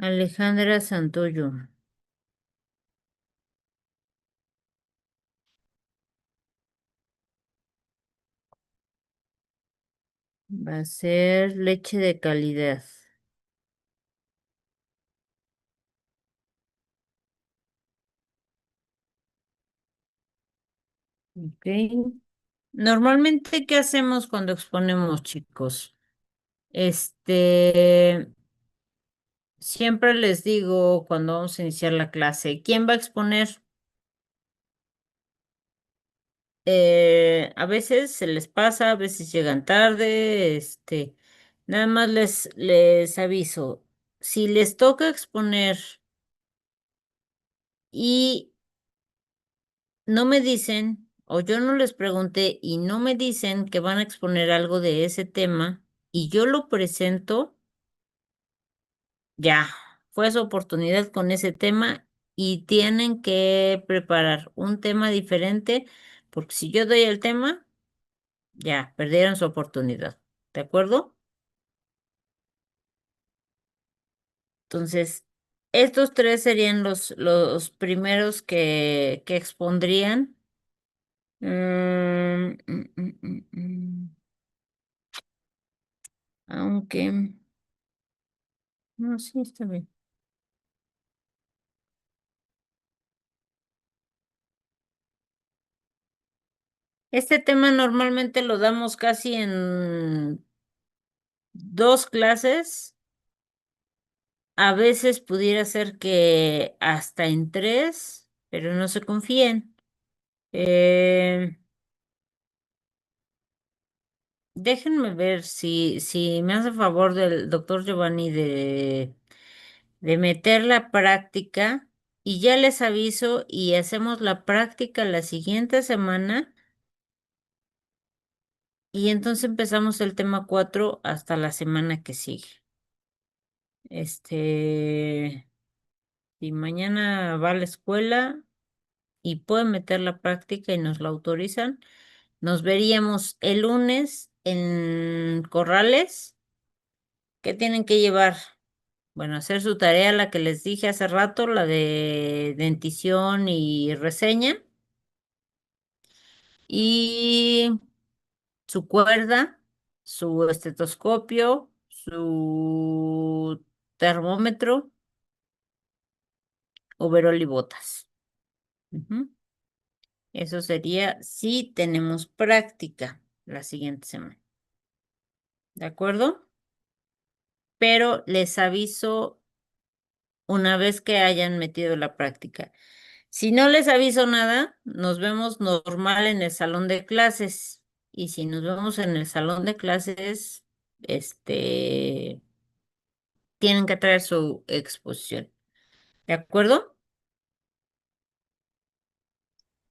Alejandra Santoyo. Va a ser leche de calidad. Ok. Normalmente, ¿qué hacemos cuando exponemos, chicos? Siempre les digo cuando vamos a iniciar la clase, ¿quién va a exponer? A veces se les pasa, a veces llegan tarde, nada más les aviso. Si les toca exponer y no me dicen, o yo no les pregunté y no me dicen que van a exponer algo de ese tema y yo lo presento, ya, fue su oportunidad con ese tema y tienen que preparar un tema diferente, porque si yo doy el tema, ya, perdieron su oportunidad. ¿De acuerdo? Entonces, estos tres serían los primeros que expondrían. Aunque, no, sí, está bien. Este tema normalmente lo damos casi en 2 clases. A veces pudiera ser que hasta en 3, pero no se confíen. Eh, Déjenme ver si me hace favor del doctor Giovanni de meter la práctica y ya les aviso y hacemos la práctica la siguiente semana y entonces empezamos el tema 4 hasta la semana que sigue. Si mañana va a la escuela y puede meter la práctica y nos la autorizan, nos veríamos el lunes en Corrales. ¿Qué tienen que llevar? Bueno, hacer su tarea, la que les dije hace rato, la de dentición y reseña, y su cuerda, su estetoscopio, su termómetro, overol y botas. Ujú. Eso sería si tenemos práctica la siguiente semana. ¿De acuerdo? Pero les aviso una vez que hayan metido la práctica. Si no les aviso nada, nos vemos normal en el salón de clases. Y si nos vemos en el salón de clases, tienen que traer su exposición. ¿De acuerdo?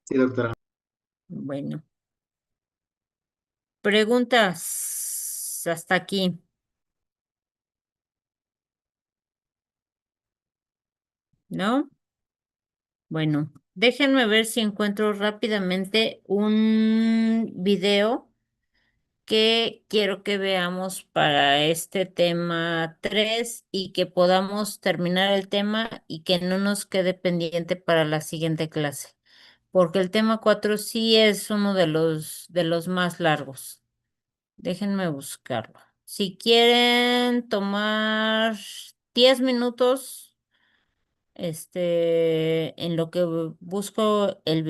Sí, doctora. Bueno, preguntas hasta aquí, ¿no? Bueno, déjenme ver si encuentro rápidamente un video que quiero que veamos para este tema 3 y que podamos terminar el tema y que no nos quede pendiente para la siguiente clase, porque el tema 4 sí es uno de los más largos. Déjenme buscarlo. Si quieren tomar 10 minutos, en lo que busco el